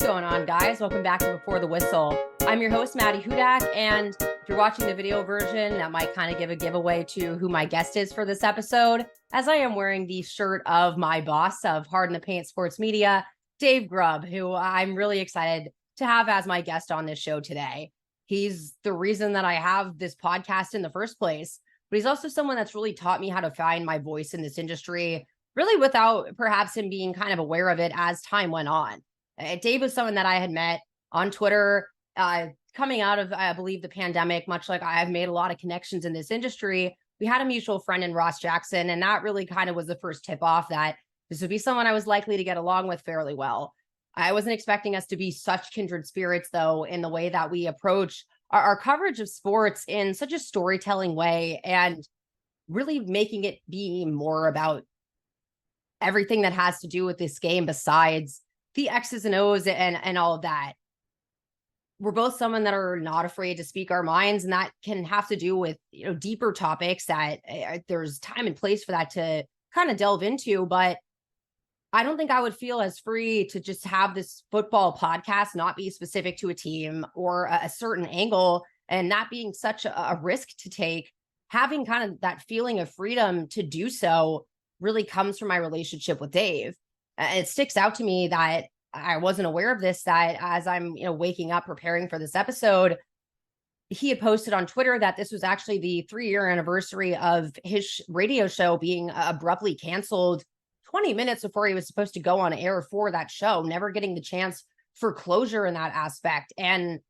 going on, guys? Welcome back to Before the Whistle. I'm your host, Maddy, and if you're watching the video version, that might kind of give a giveaway to who my guest is for this episode, as I am wearing the shirt of my boss of Hard in the Paint Sports Media, Dave Grubb, who I'm really excited to have as my guest on this show today. He's the reason that I have this podcast in the first place, but he's also someone that's really taught me how to find my voice in this industry, really without perhaps him being kind of aware of it as time went on. Dave was someone that I had met on Twitter coming out of, I believe, the pandemic. Much like I've made a lot of connections in this industry, we had a mutual friend in Ross Jackson, and that really kind of was the first tip off that this would be someone I was likely to get along with fairly well. I wasn't expecting us to be such kindred spirits, though, in the way that we approach our coverage of sports in such a storytelling way and really making it be more about everything that has to do with this game besides the X's and O's and all of that. We're both someone that are not afraid to speak our minds, and that can have to do with, deeper topics that there's time and place for that to kind of delve into. But I don't think I would feel as free to just have this football podcast not be specific to a team or a certain angle, and that being such a risk to take. Having kind of that feeling of freedom to do so really comes from my relationship with Dave. It sticks out to me that I wasn't aware of this, that as I'm, waking up preparing for this episode, he had posted on Twitter that this was actually the 3-year anniversary of his radio show being abruptly canceled 20 minutes before he was supposed to go on air for that show, never getting the chance for closure in that aspect. And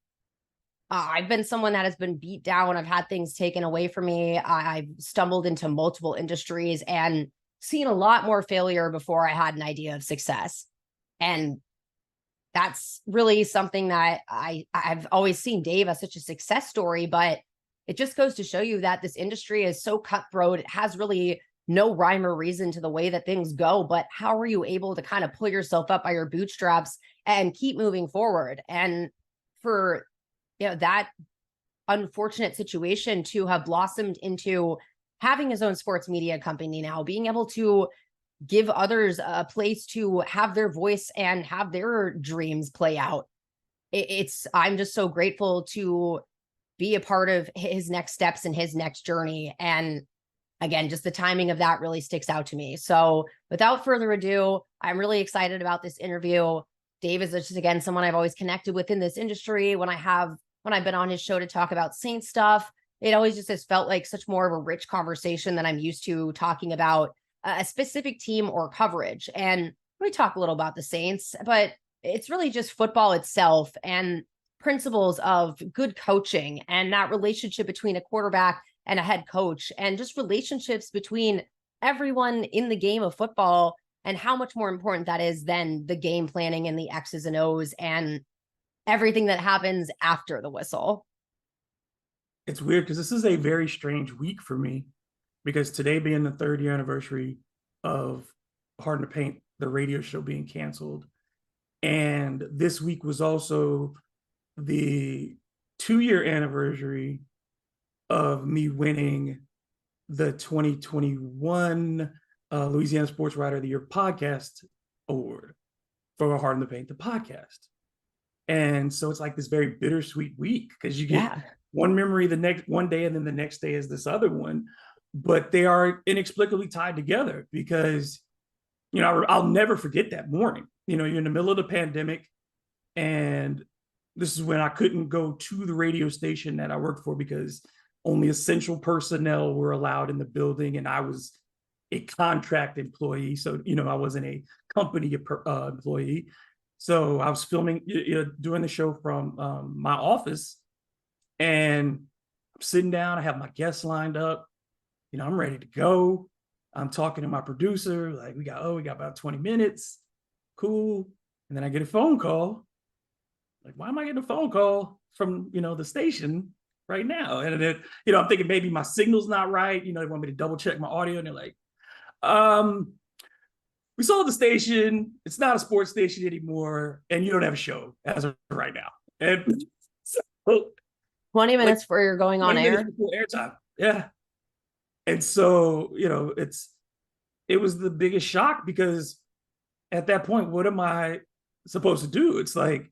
I've been someone that has been beat down. I've had things taken away from me. I've stumbled into multiple industries and seen a lot more failure before I had an idea of success. And that's really something that I've always seen Dave as such a success story, but it just goes to show you that this industry is so cutthroat. It has really no rhyme or reason to the way that things go, but how are you able to kind of pull yourself up by your bootstraps and keep moving forward? And for, that unfortunate situation to have blossomed into having his own sports media company now, being able to give others a place to have their voice and have their dreams play out. I'm just so grateful to be a part of his next steps and his next journey. And again, just the timing of that really sticks out to me. So without further ado, I'm really excited about this interview. Dave is just, again, someone I've always connected with in this industry. When I've been on his show to talk about Saints stuff, it always just has felt like such more of a rich conversation than I'm used to talking about a specific team or coverage. And we talk a little about the Saints, but it's really just football itself and principles of good coaching and that relationship between a quarterback and a head coach, and just relationships between everyone in the game of football, and how much more important that is than the game planning and the X's and O's and everything that happens after the whistle. It's weird because this is a very strange week for me, because today being the 3rd-year anniversary of Hard in the Paint, the radio show being canceled, and this week was also the 2-year anniversary of me winning the 2021 Louisiana Sports Writer of the Year podcast award for Hard in the Paint, the podcast. And so it's like this very bittersweet week, because you get one memory the next one day, and then the next day is this other one, but they are inexplicably tied together because, I'll never forget that morning. You're in the middle of the pandemic, and this is when I couldn't go to the radio station that I worked for because only essential personnel were allowed in the building, and I was a contract employee. So, I wasn't a company employee. So I was filming, doing the show from my office, and I'm sitting down. I have my guests lined up. I'm ready to go. I'm talking to my producer, like, we got about 20 minutes. Cool. And then I get a phone call. Like, why am I getting a phone call from, the station right now? And then, I'm thinking maybe my signal's not right. They want me to double check my audio. And they're like, we sold the station. It's not a sports station anymore. And you don't have a show as of right now. And so 20 minutes before you're going on air. Airtime. Yeah. And so, it was the biggest shock, because at that point, what am I supposed to do. It's like,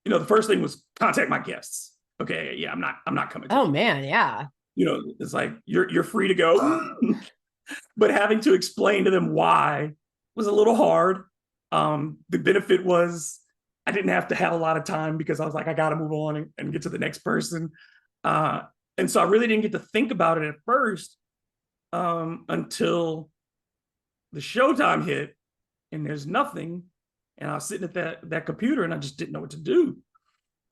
the first thing was contact my guests. Okay, yeah, I'm not coming. Oh man, yeah. It's like you're free to go, but having to explain to them why was a little hard. The benefit was I didn't have to have a lot of time because I was like, I got to move on and get to the next person. And so I really didn't get to think about it at first until the showtime hit and there's nothing. And I was sitting at that computer and I just didn't know what to do.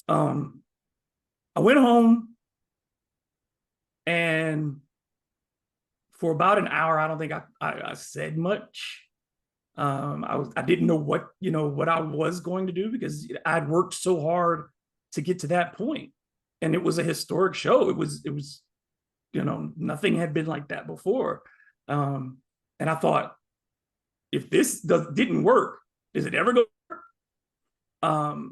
I went home and for about an hour, I don't think I said much. I didn't know what I was going to do because I'd worked so hard to get to that point. And it was a historic show. It was, nothing had been like that before. And I thought, if this didn't work, is it ever going to work?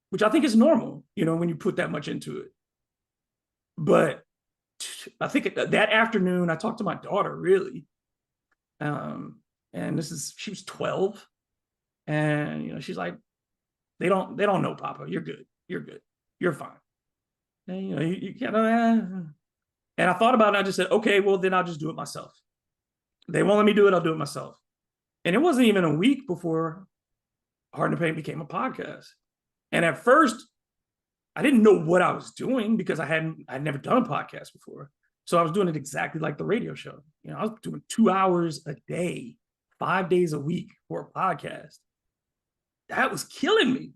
Which I think is normal, when you put that much into it. But I think that afternoon, I talked to my daughter, really. And she was 12. And, she's like, they don't know, Papa. You're good. You're good. You're fine. And, you can't. And I thought about it. And I just said, okay, well, then I'll just do it myself. They won't let me do it. I'll do it myself. And it wasn't even a week before Hard to Paint became a podcast. And at first, I didn't know what I was doing because I'd never done a podcast before. So I was doing it exactly like the radio show. I was doing 2 hours a day, 5 days a week for a podcast. That was killing me,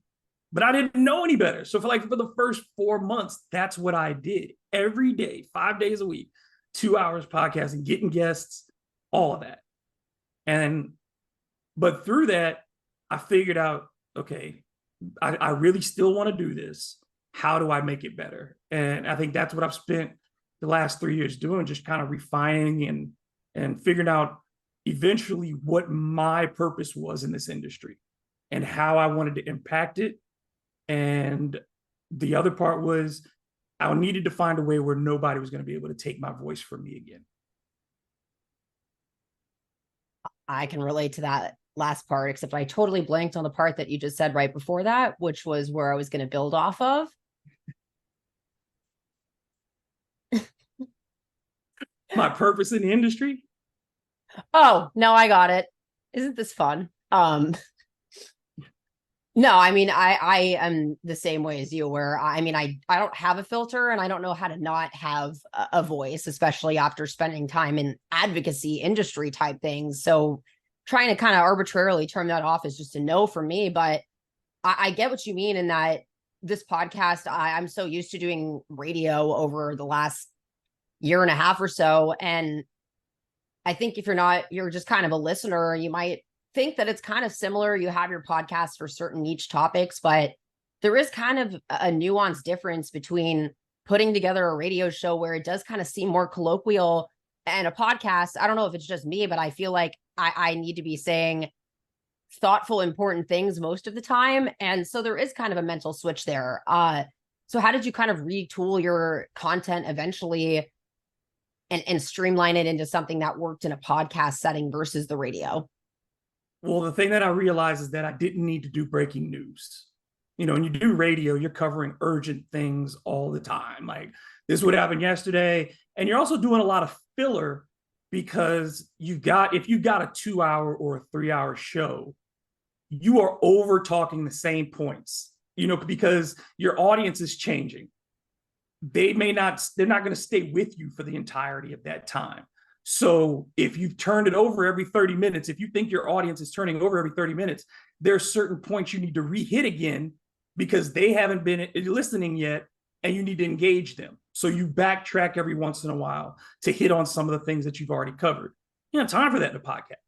but I didn't know any better. So for the first 4 months, that's what I did every day, 5 days a week, 2 hours podcasting, getting guests, all of that. But through that, I figured out, okay, I really still want to do this. How do I make it better? And I think that's what I've spent the last 3 years doing, just kind of refining and figuring out eventually what my purpose was in this industry and how I wanted to impact it. And the other part was I needed to find a way where nobody was going to be able to take my voice from me again. I can relate to that last part, except I totally blanked on the part that you just said right before that, which was where I was going to build off of. My purpose in the industry? Oh, no, I got it. Isn't this fun? No, I mean, I am the same way as you, where I don't have a filter and I don't know how to not have a voice, especially after spending time in advocacy industry type things. So trying to kind of arbitrarily turn that off is just a no for me. But I get what you mean in that this podcast, I'm so used to doing radio over the last year and a half or so. And I think if you're just kind of a listener, you might think that it's kind of similar. You have your podcast for certain niche topics, but there is kind of a nuanced difference between putting together a radio show where it does kind of seem more colloquial and a podcast. I don't know if it's just me, but I feel like I need to be saying thoughtful, important things most of the time. And so there is kind of a mental switch there. So how did you kind of retool your content eventually and streamline it into something that worked in a podcast setting versus the radio? Well, the thing that I realized is that I didn't need to do breaking news. When you do radio, you're covering urgent things all the time. Like this would happen yesterday. And you're also doing a lot of filler because if you've got a 2 hour or a 3 hour show, you are over talking the same points, because your audience is changing. They're not going to stay with you for the entirety of that time. So if you've turned it over every 30 minutes, if you think your audience is turning over every 30 minutes, there's certain points you need to re-hit again because they haven't been listening yet and you need to engage them. So you backtrack every once in a while to hit on some of the things that you've already covered. You don't have time for that in a podcast.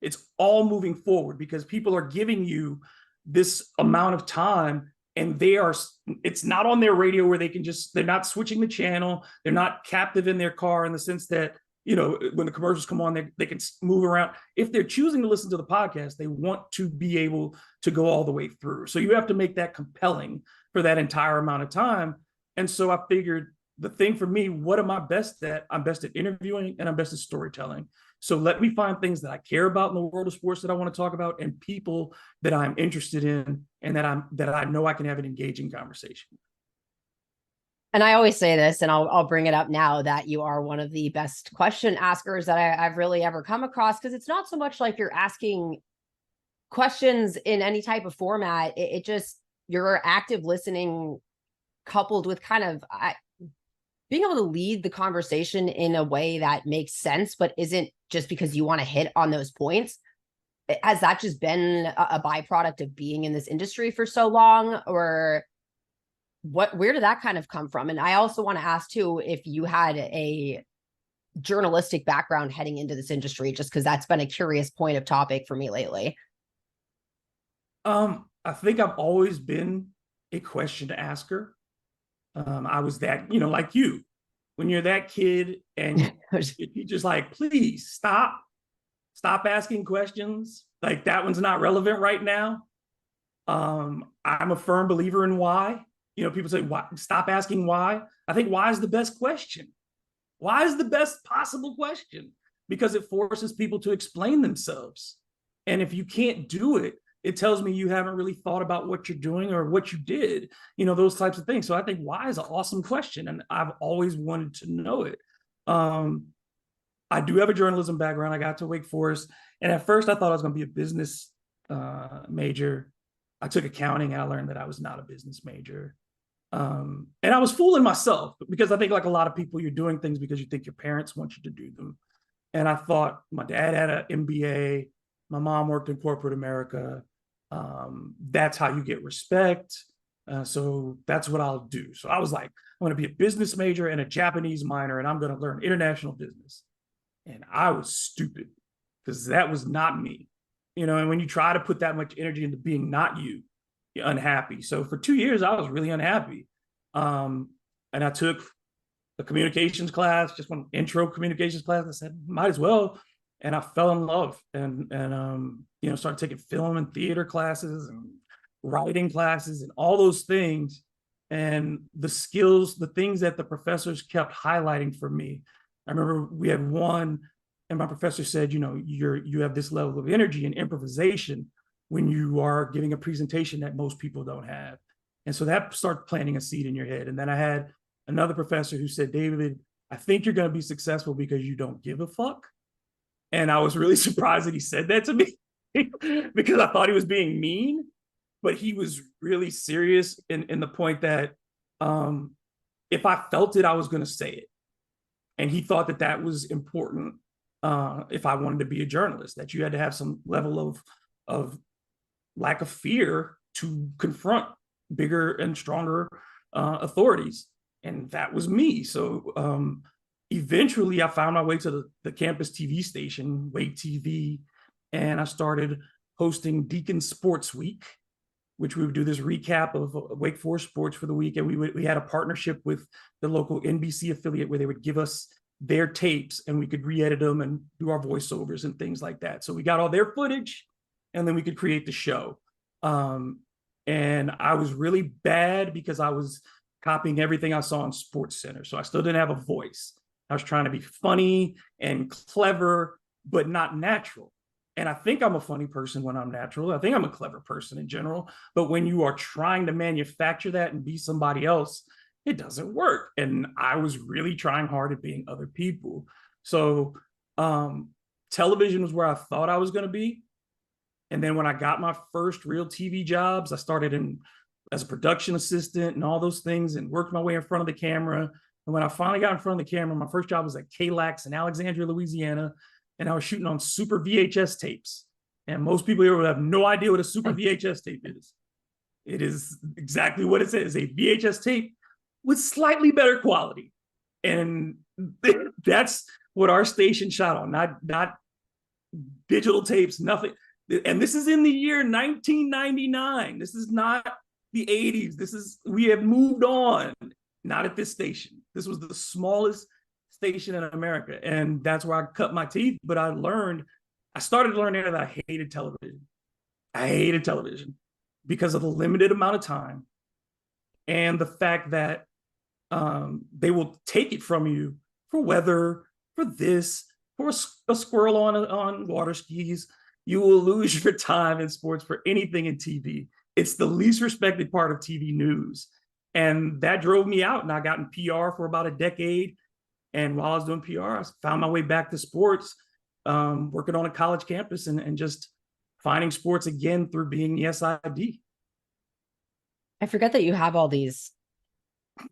It's all moving forward because people are giving you this amount of time and it's not on their radio where they're not switching the channel. They're not captive in their car in the sense that, when the commercials come on, they can move around. If they're choosing to listen to the podcast, they want to be able to go all the way through. So you have to make that compelling for that entire amount of time. And so I figured the thing for me, what am I best at? I'm best at interviewing and I'm best at storytelling. So let me find things that I care about in the world of sports that I want to talk about, and people that I'm interested in, and that I know I can have an engaging conversation. And I always say this, and I'll bring it up now, that you are one of the best question askers that I've really ever come across, because it's not so much like you're asking questions in any type of format. It just, your active listening coupled with kind of being able to lead the conversation in a way that makes sense, but isn't just because you want to hit on those points. Has that just been a byproduct of being in this industry for so long, or where did that kind of come from? And I also want to ask too, if you had a journalistic background heading into this industry, just because that's been a curious point of topic for me lately. I think I've always been a question asker. I was that, like you, when you're that kid and you're just like, please stop asking questions. Like, that one's not relevant right now. I'm a firm believer in why. People say, why? Stop asking why. I think why is the best question. Why is the best possible question? Because it forces people to explain themselves. And if you can't do it, it tells me you haven't really thought about what you're doing or what you did, those types of things. So I think why is an awesome question, and I've always wanted to know it. I do have a journalism background. I got to Wake Forest, and at first I thought I was going to be a business major. I took accounting, and I learned that I was not a business major. And I was fooling myself, because I think, like a lot of people, you're doing things because you think your parents want you to do them. And I thought my dad had an MBA, my mom worked in corporate America. That's how you get respect. So that's what I'll do. So I was like, I'm going to be a business major and a Japanese minor, and I'm going to learn international business. And I was stupid, because that was not me. And when you try to put that much energy into being not you, you're unhappy. So for 2 years, I was really unhappy. And I took a communications class, just one intro communications class. I said, might as well. And I fell in love, and started taking film and theater classes and writing classes and all those things. And the skills, the things that the professors kept highlighting for me. I remember we had one, and my professor said, you have this level of energy and improvisation when you are giving a presentation that most people don't have. And so that started planting a seed in your head. And then I had another professor who said, David, I think you're going to be successful because you don't give a fuck. And I was really surprised that he said that to me, because I thought he was being mean, but he was really serious in the point that if I felt it, I was going to say it. And he thought that was important if I wanted to be a journalist, that you had to have some level of lack of fear to confront bigger and stronger authorities. And that was me. So eventually I found my way to the campus TV station, Wake TV, and I started hosting Deacon Sports Week, which we would do this recap of Wake Forest sports for the week. And we had a partnership with the local NBC affiliate where they would give us their tapes, and we could re-edit them and do our voiceovers and things like that. So we got all their footage, and then we could create the show. And I was really bad because I was copying everything I saw on Sports Center. So I still didn't have a voice. I was trying to be funny and clever, but not natural. And I think I'm a funny person when I'm natural. I think I'm a clever person in general. But when you are trying to manufacture that and be somebody else, it doesn't work. And I was really trying hard at being other people. So television was where I thought I was going to be. And then when I got my first real TV jobs, I started as a production assistant and all those things, and worked my way in front of the camera. And when I finally got in front of the camera, my first job was at KLAX in Alexandria, Louisiana. And I was shooting on super VHS tapes. And most people here will have no idea what a super VHS tape is. It is exactly what it says, a VHS tape with slightly better quality. And that's what our station shot on, not digital tapes, nothing. And this is in the year 1999. This is not the 80s. We have moved on, not at this station. This was the smallest station in America. And that's where I cut my teeth. But I started learning that I hated television. I hated television because of the limited amount of time and the fact that they will take it from you for weather, for this, for a squirrel on water skis. You will lose your time in sports for anything in TV. It's the least respected part of TV news. And that drove me out. And I got in PR for about a decade. And while I was doing PR, I found my way back to sports, working on a college campus and just finding sports again through being the SID. I forget that you have all these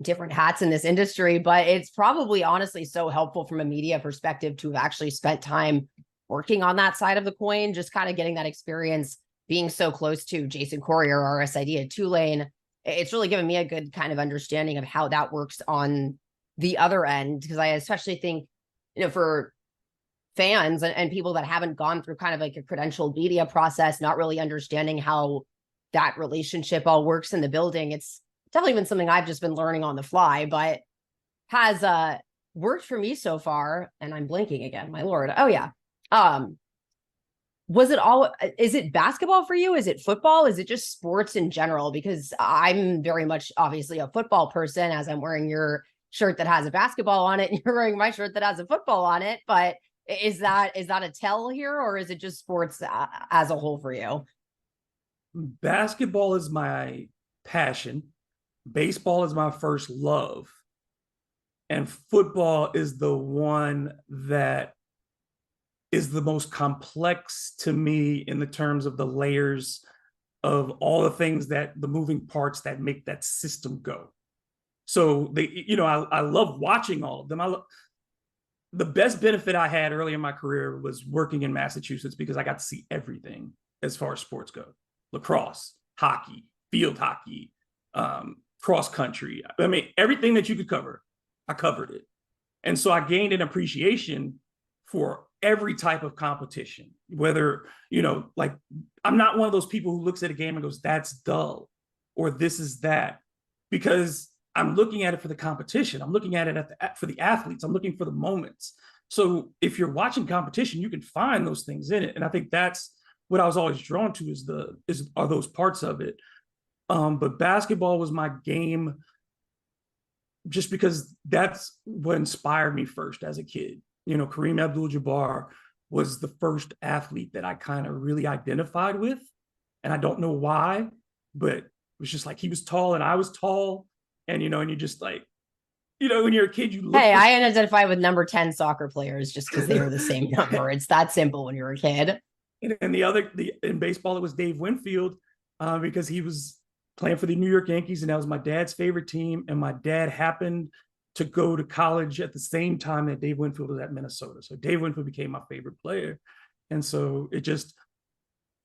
different hats in this industry, but it's probably honestly so helpful from a media perspective to have actually spent time working on that side of the coin, just kind of getting that experience, being so close to Jason Corrier, our SID at Tulane. It's really given me a good kind of understanding of how that works on the other end, because I especially think, for fans and people that haven't gone through kind of like a credentialed media process, not really understanding how that relationship all works in the building. It's definitely been something I've just been learning on the fly, but has worked for me so far. And I'm blinking again, my Lord. Oh yeah. Is it basketball for you? Is it football? Is it just sports in general? Because I'm very much obviously a football person, as I'm wearing your shirt that has a basketball on it and you're wearing my shirt that has a football on it. But is that a tell here, or is it just sports as a whole for you? Basketball is my passion. Baseball is my first love. And football is the one that is the most complex to me in the terms of the layers of all the things that the moving parts that make that system go. So I love watching all of them. The best benefit I had early in my career was working in Massachusetts, because I got to see everything as far as sports go: lacrosse, hockey, field hockey, cross country. I mean, everything that you could cover, I covered it. And so I gained an appreciation for every type of competition, whether, like, I'm not one of those people who looks at a game and goes, that's dull, or this is that, because I'm looking at it for the competition. I'm looking at it for the athletes. I'm looking for the moments. So if you're watching competition, you can find those things in it. And I think that's what I was always drawn to are those parts of it. But basketball was my game, just because that's what inspired me first as a kid. Kareem Abdul-Jabbar was the first athlete that I kind of really identified with. And I don't know why, but it was just like, he was tall and I was tall. And, and you just like, when you're a kid, you look. Hey, I identify with number 10 soccer players just because they were the same number. It's that simple when you're a kid. And in baseball, it was Dave Winfield, because he was playing for the New York Yankees, and that was my dad's favorite team. And my dad happened to go to college at the same time that Dave Winfield was at Minnesota. So Dave Winfield became my favorite player. And so it just,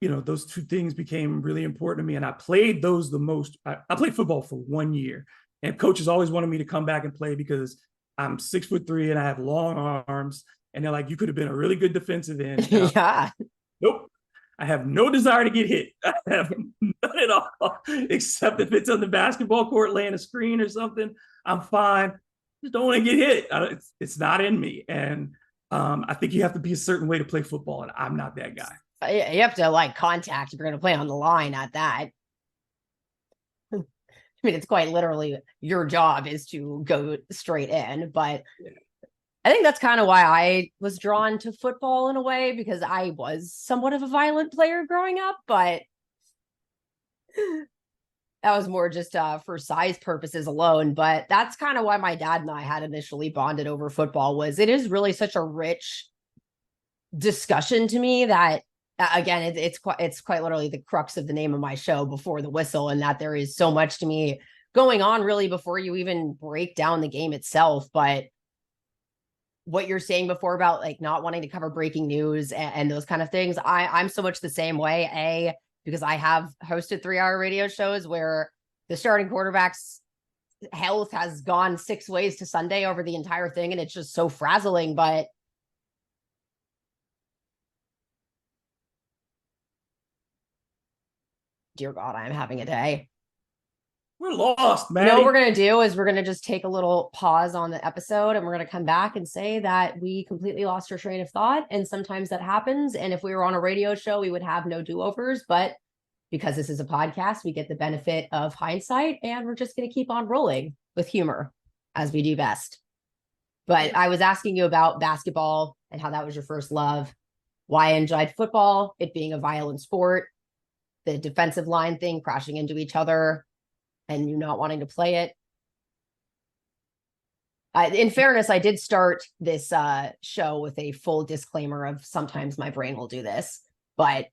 those two things became really important to me. And I played those the most. I played football for 1 year, and coaches always wanted me to come back and play because I'm 6'3" and I have long arms. And they're like, you could have been a really good defensive end. Yeah. Nope. I have no desire to get hit. I have none at all, except if it's on the basketball court, laying a screen or something. I'm fine. Just don't want to get hit. It's not in me. And I think you have to be a certain way to play football, and I'm not that guy. You have to like contact if you're going to play on the line at that. I mean, it's quite literally your job is to go straight in, but I think that's kind of why I was drawn to football in a way, because I was somewhat of a violent player growing up, but that was more just for size purposes alone. But that's kind of why my dad and I had initially bonded over football. Was it is really such a rich discussion to me that, again, it's quite literally the crux of the name of my show, Before the Whistle, and that there is so much to me going on really before you even break down the game itself. But what you're saying before about like not wanting to cover breaking news and those kind of things, I'm so much the same way, because I have hosted 3-hour radio shows where the starting quarterback's health has gone 6 ways to Sunday over the entire thing, and it's just so frazzling. But dear God, I'm having a day. We're lost, man. What we're going to do is we're going to just take a little pause on the episode, and we're going to come back and say that we completely lost our train of thought. And sometimes that happens. And if we were on a radio show, we would have no do-overs. But because this is a podcast, we get the benefit of hindsight, and we're just going to keep on rolling with humor as we do best. But I was asking you about basketball and how that was your first love, why I enjoyed football, it being a violent sport, the defensive line thing, crashing into each other, and you not wanting to play it. In fairness, I did start this show with a full disclaimer of sometimes my brain will do this, but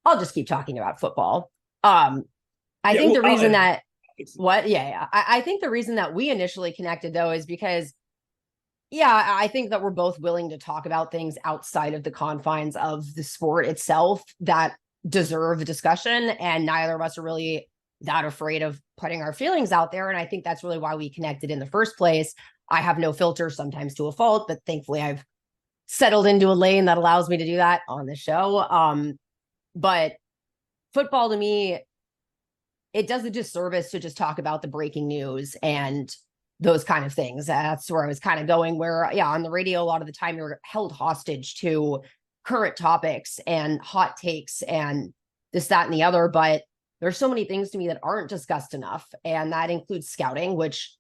I'll just keep talking about football. I think the reason that I think the reason that we initially connected though is because I think that we're both willing to talk about things outside of the confines of the sport itself that deserve discussion, and neither of us are really that afraid of putting our feelings out there. And I think that's really why we connected in the first place. I have no filter, sometimes to a fault, but thankfully I've settled into a lane that allows me to do that on the show. But football to me, it does a disservice to just talk about the breaking news and those kind of things. That's where I was kind of going, where, on the radio, a lot of the time you're held hostage to current topics and hot takes and this, that, and the other. But there's so many things to me that aren't discussed enough. And that includes scouting, which,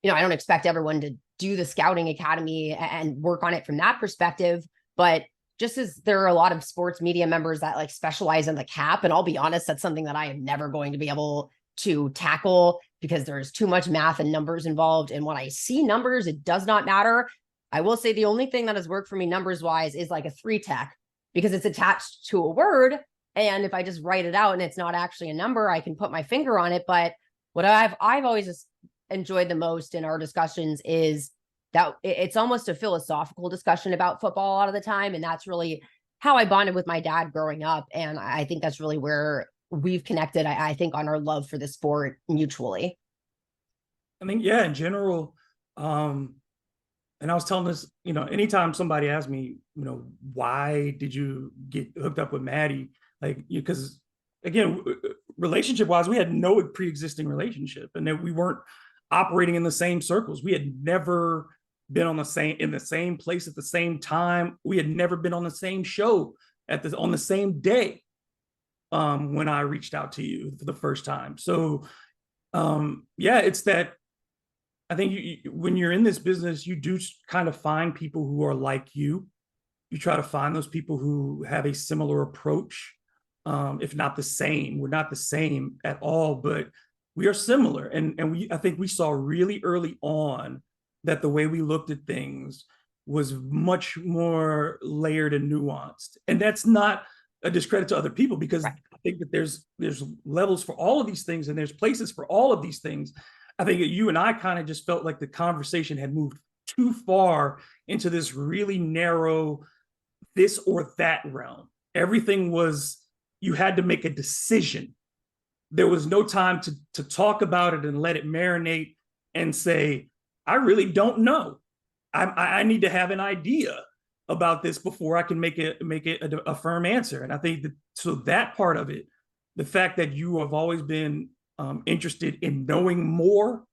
I don't expect everyone to do the scouting academy and work on it from that perspective. But just as there are a lot of sports media members that like specialize in the cap, and I'll be honest, that's something that I am never going to be able to tackle because there's too much math and numbers involved. And when I see numbers, it does not matter. I will say the only thing that has worked for me numbers wise is like a 3-tech, because it's attached to a word. And if I just write it out and it's not actually a number, I can put my finger on it. But what I've always enjoyed the most in our discussions is that it's almost a philosophical discussion about football a lot of the time. And that's really how I bonded with my dad growing up. And I think that's really where we've connected, I think, on our love for the sport mutually. I mean, in general, and I was telling this, anytime somebody asks me, why did you get hooked up with Maddy? Like, because again, relationship wise, we had no pre-existing relationship, and that we weren't operating in the same circles. We had never been in the same place at the same time. We had never been on the same show on the same day when I reached out to you for the first time. So it's that I think when you're in this business, you do kind of find people who are like you. You try to find those people who have a similar approach, if not the same. We're not the same at all, but we are similar. And I think we saw really early on that the way we looked at things was much more layered and nuanced. And that's not a discredit to other people, because I think that there's levels for all of these things, and there's places for all of these things. I think that you and I kind of just felt like the conversation had moved too far into this really narrow this or that realm. Everything was, you had to make a decision. There was no time to talk about it and let it marinate and say, I really don't know. I need to have an idea about this before I can make it a firm answer. And I think that part of it, the fact that you have always been interested in knowing more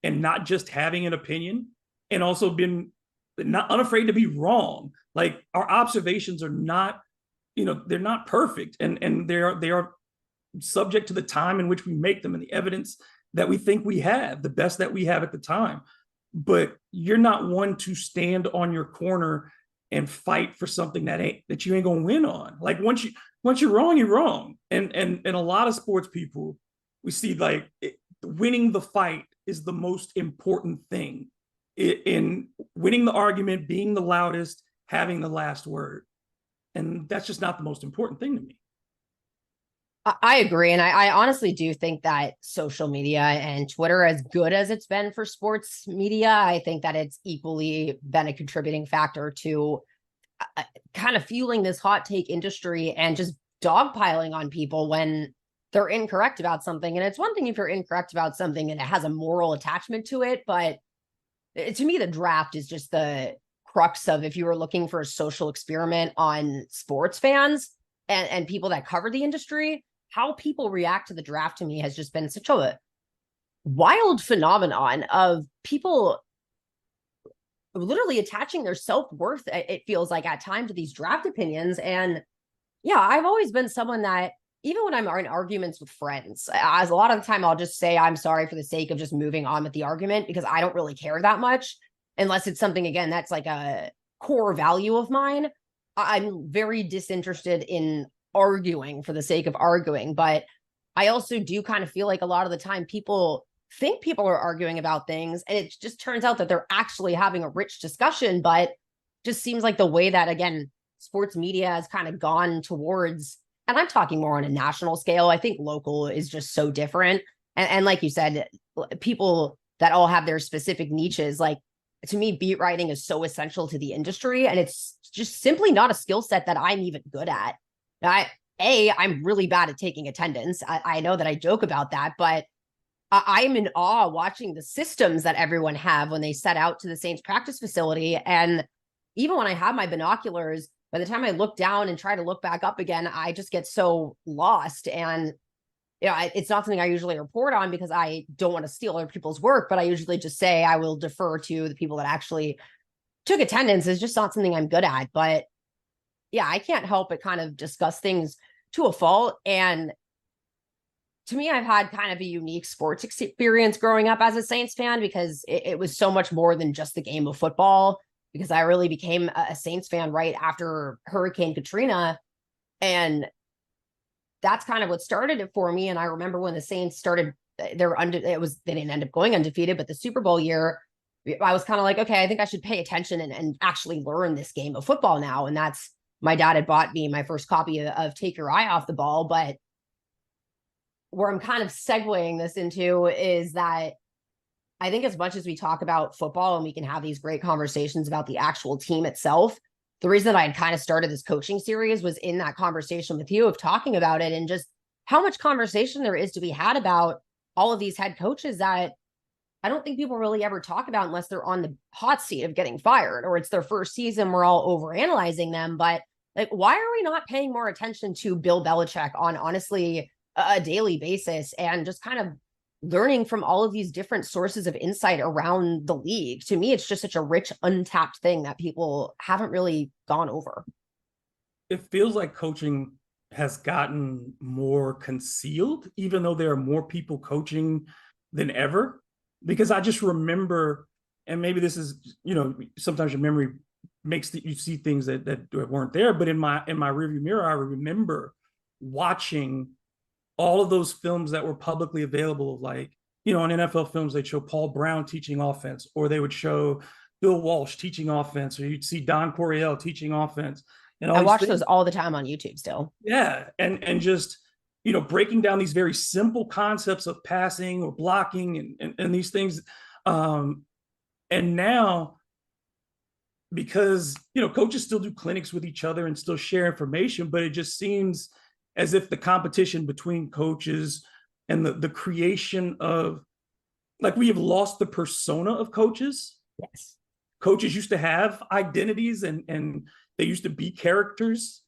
and not just having an opinion, and also been not unafraid to be wrong. Like, our observations are not, they're not perfect, and they are subject to the time in which we make them and the evidence that we think we have, the best that we have at the time. But you're not one to stand on your corner and fight for something that you ain't gonna win on. Like, once you're wrong, you're wrong. And a lot of sports people, we see like winning the fight is the most important thing in winning the argument, being the loudest, having the last word. And that's just not the most important thing to me. I agree. And I honestly do think that social media and Twitter, as good as it's been for sports media, I think that it's equally been a contributing factor to kind of fueling this hot take industry and just dogpiling on people when they're incorrect about something. And it's one thing if you're incorrect about something and it has a moral attachment to it, but to me, the draft is just the crux of, if you were looking for a social experiment on sports fans and people that cover the industry, how people react to the draft to me has just been such a wild phenomenon of people literally attaching their self-worth, it feels like at times, to these draft opinions. And I've always been someone that, even when I'm in arguments with friends, as a lot of the time I'll just say I'm sorry for the sake of just moving on with the argument, because I don't really care that much. unless it's something, again, that's like a core value of mine. I'm very disinterested in arguing for the sake of arguing. But I also do kind of feel like a lot of the time people think people are arguing about things, and it just turns out that they're actually having a rich discussion. But just seems like the way that, again, sports media has kind of gone towards, and I'm talking more on a national scale. I think local is just so different. And like you said, people that all have their specific niches, like, to me, beat writing is so essential to the industry, and it's just simply not a skill set that I'm even good at. I'm really bad at taking attendance. I know that I joke about that, but I'm in awe watching the systems that everyone have when they set out to the Saints practice facility. And even when I have my binoculars, by the time I look down and try to look back up again, I just get so lost. And it's not something I usually report on because I don't want to steal other people's work, but I usually just say I will defer to the people that actually took attendance. Is just not something I'm good at. But yeah, I can't help but kind of discuss things to a fault. And to me, I've had kind of a unique sports experience growing up as a Saints fan, because it was so much more than just the game of football, because I really became a Saints fan right after Hurricane Katrina. And that's kind of what started it for me. And I remember when the Saints started, they didn't end up going undefeated, but the Super Bowl year, I was kind of like, okay, I think I should pay attention and actually learn this game of football now. And that's, my dad had bought me my first copy of Take Your Eye Off the Ball. But where I'm kind of segueing this into is that I think as much as we talk about football and we can have these great conversations about the actual team itself, the reason that I kind of started this coaching series was in that conversation with you of talking about it, and just how much conversation there is to be had about all of these head coaches that I don't think people really ever talk about unless they're on the hot seat of getting fired or it's their first season. We're all overanalyzing them. But like, why are we not paying more attention to Bill Belichick on honestly a daily basis, and just kind of learning from all of these different sources of insight around the league? To me, it's just such a rich, untapped thing that people haven't really gone over. It feels like coaching has gotten more concealed, even though there are more people coaching than ever. Because I just remember, and maybe this is, sometimes your memory makes you see things that weren't there. But in my rearview mirror, I remember watching all of those films that were publicly available, like, on NFL films, they'd show Paul Brown teaching offense, or they would show Bill Walsh teaching offense, or you'd see Don Coryell teaching offense. And I watch those all the time on YouTube still. Yeah. And just, breaking down these very simple concepts of passing or blocking and these things. And now, because, coaches still do clinics with each other and still share information, but it just seems as if the competition between coaches and the creation of, like, we have lost the persona of coaches. Yes. Coaches used to have identities and they used to be characters.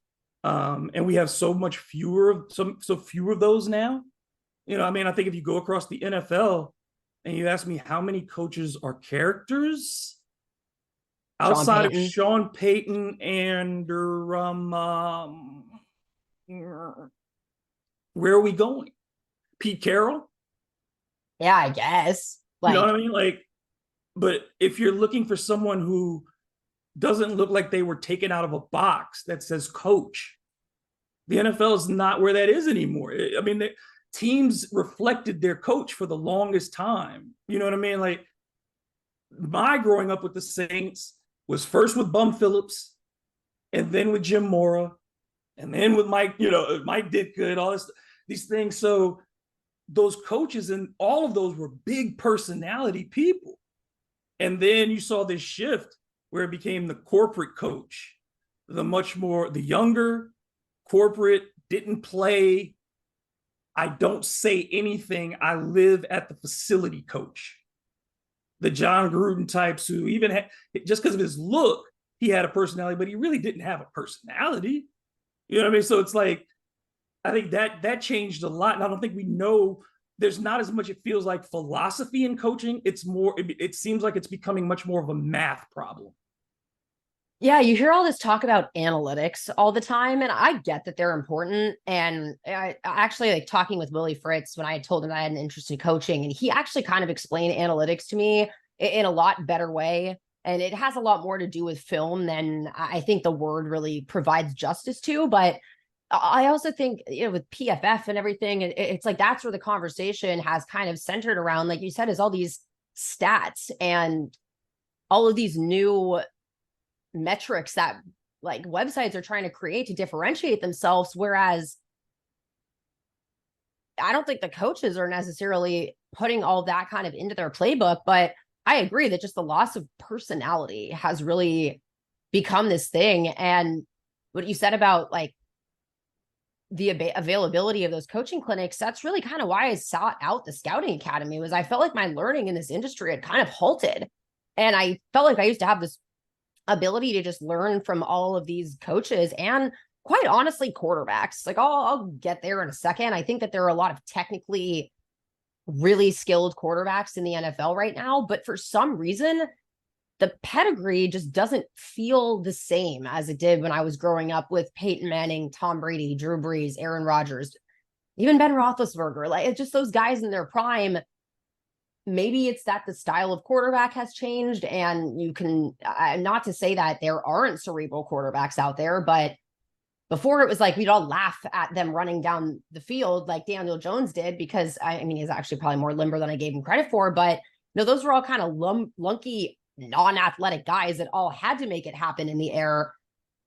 And we have so fewer of those now. I think if you go across the NFL and you ask me how many coaches are characters outside of Sean Payton and where are we going? Pete Carroll? Yeah, I guess. You know what I mean? Like, but if you're looking for someone who doesn't look like they were taken out of a box that says coach, the NFL is not where that is anymore. I mean, the teams reflected their coach for the longest time. You know what I mean? Like, my growing up with the Saints was first with Bum Phillips, and then with Jim Mora, and then with Mike Ditka, and all these things. So those coaches, and all of those were big personality people. And then you saw this shift where it became the corporate coach, the younger corporate, didn't play. I don't say anything. I live at the facility coach. The John Gruden types who even had, just because of his look, he had a personality, but he really didn't have a personality. You know what I mean? So it's like, I think that changed a lot. And I don't think we know, there's not as much, it feels like, philosophy in coaching. It's more, it seems like it's becoming much more of a math problem. Yeah, you hear all this talk about analytics all the time, and I get that they're important. And I actually, like, talking with Willie Fritz when I had told him I had an interest in coaching, and he actually kind of explained analytics to me in a lot better way And it has a lot more to do with film than I think the word really provides justice to. But I also think, with PFF and everything, it's like that's where the conversation has kind of centered around, like you said, is all these stats and all of these new metrics that like websites are trying to create to differentiate themselves. Whereas I don't think the coaches are necessarily putting all that kind of into their playbook, but I agree that just the loss of personality has really become this thing. And what you said about like the availability of those coaching clinics, that's really kind of why I sought out the scouting academy. Was I felt like my learning in this industry had kind of halted. And I felt like I used to have this ability to just learn from all of these coaches and quite honestly quarterbacks. Like I'll get there in a second. I think that there are a lot of technically really skilled quarterbacks in the NFL right now, but for some reason the pedigree just doesn't feel the same as it did when I was growing up with Peyton Manning, Tom Brady, Drew Brees, Aaron Rodgers, even Ben Roethlisberger. Like it's just those guys in their prime. Maybe it's that the style of quarterback has changed, and you can, not to say that there aren't cerebral quarterbacks out there, but before it was like we'd all laugh at them running down the field like Daniel Jones did, because I mean, he's actually probably more limber than I gave him credit for, but those were all kind of lunky, non-athletic guys that all had to make it happen in the air.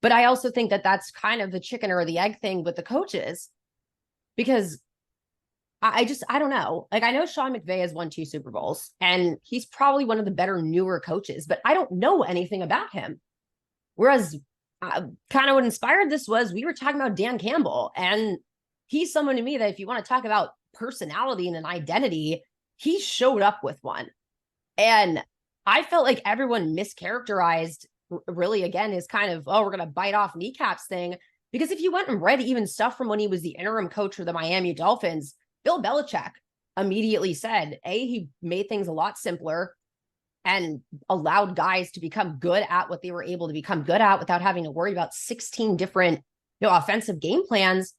But I also think that that's kind of the chicken or the egg thing with the coaches, because I don't know. Like I know Sean McVay has won 2 Super Bowls and he's probably one of the better newer coaches, but I don't know anything about him. Whereas kind of what inspired this was we were talking about Dan Campbell, and he's someone to me that if you want to talk about personality and an identity, he showed up with one. And I felt like everyone mischaracterized really, again, his kind of, oh, we're going to bite off kneecaps thing. Because if you went and read even stuff from when he was the interim coach for the Miami Dolphins, Bill Belichick immediately said, he made things a lot simpler and allowed guys to become good at what they were able to become good at without having to worry about 16 different, offensive game plans.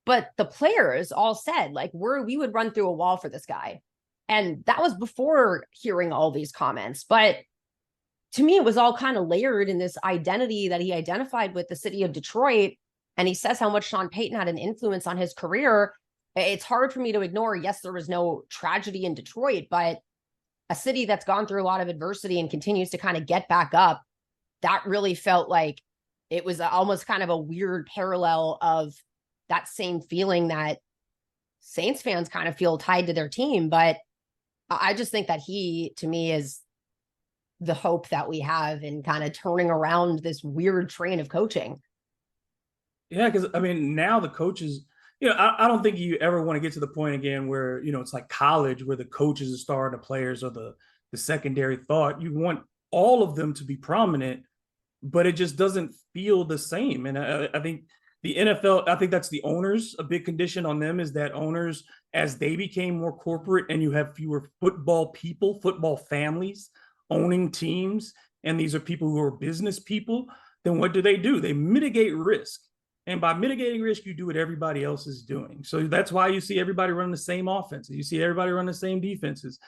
But the players all said, like, we would run through a wall for this guy. And that was before hearing all these comments. But to me, it was all kind of layered in this identity that he identified with the city of Detroit. And he says how much Sean Payton had an influence on his career. It's hard for me to ignore. Yes, there was no tragedy in Detroit, but a city that's gone through a lot of adversity and continues to kind of get back up, that really felt like it was almost kind of a weird parallel of that same feeling that Saints fans kind of feel tied to their team. But I just think that he, to me, is the hope that we have in kind of turning around this weird train of coaching. Yeah, because I mean, now the coaches, I don't think you ever want to get to the point again where, it's like college where the coaches are star, the players are the secondary thought. You want all of them to be prominent, but it just doesn't feel the same. And I think the NFL, I think that's the owners, a big condition on them is that owners, as they became more corporate and you have fewer football people, football families owning teams, and these are people who are business people, then what do? They mitigate risk. And by mitigating risk, you do what everybody else is doing. So that's why you see everybody run the same offenses. You see everybody run the same defenses,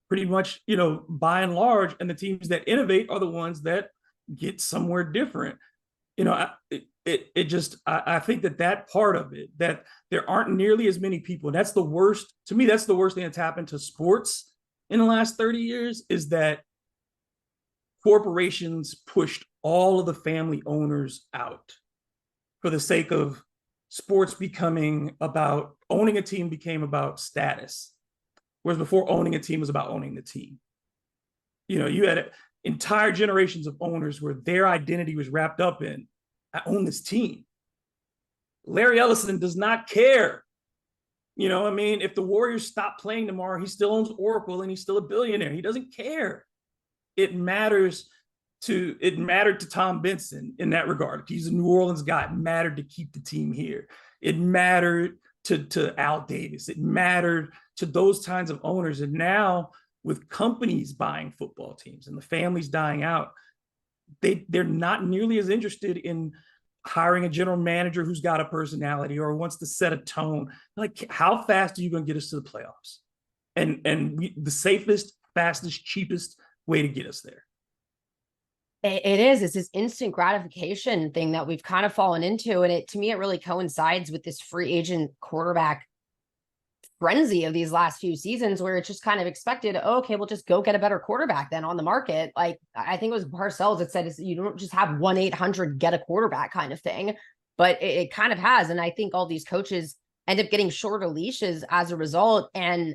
pretty much, by and large. And the teams that innovate are the ones that get somewhere different. I think that part of it, that there aren't nearly as many people. That's the worst. To me, that's the worst thing that's happened to sports in the last 30 years is that corporations pushed all of the family owners out for the sake of sports becoming about owning a team became about status. Whereas before owning a team was about owning the team. You had entire generations of owners where their identity was wrapped up in, I own this team. Larry Ellison does not care. If the Warriors stop playing tomorrow, he still owns Oracle and he's still a billionaire. He doesn't care. It mattered to Tom Benson in that regard. He's a New Orleans guy. It mattered to keep the team here. It mattered to Al Davis. It mattered to those kinds of owners. And now with companies buying football teams and the families dying out, they're not nearly as interested in hiring a general manager who's got a personality or wants to set a tone. Like, how fast are you going to get us to the playoffs? And the safest, fastest, cheapest way to get us there. It is. It's this instant gratification thing that we've kind of fallen into. And to me, it really coincides with this free agent quarterback frenzy of these last few seasons where it's just kind of expected, oh, okay, we'll just go get a better quarterback then on the market. Like, I think it was Parcells that said, you don't just have 1-800 get a quarterback kind of thing, but it kind of has. And I think all these coaches end up getting shorter leashes as a result. And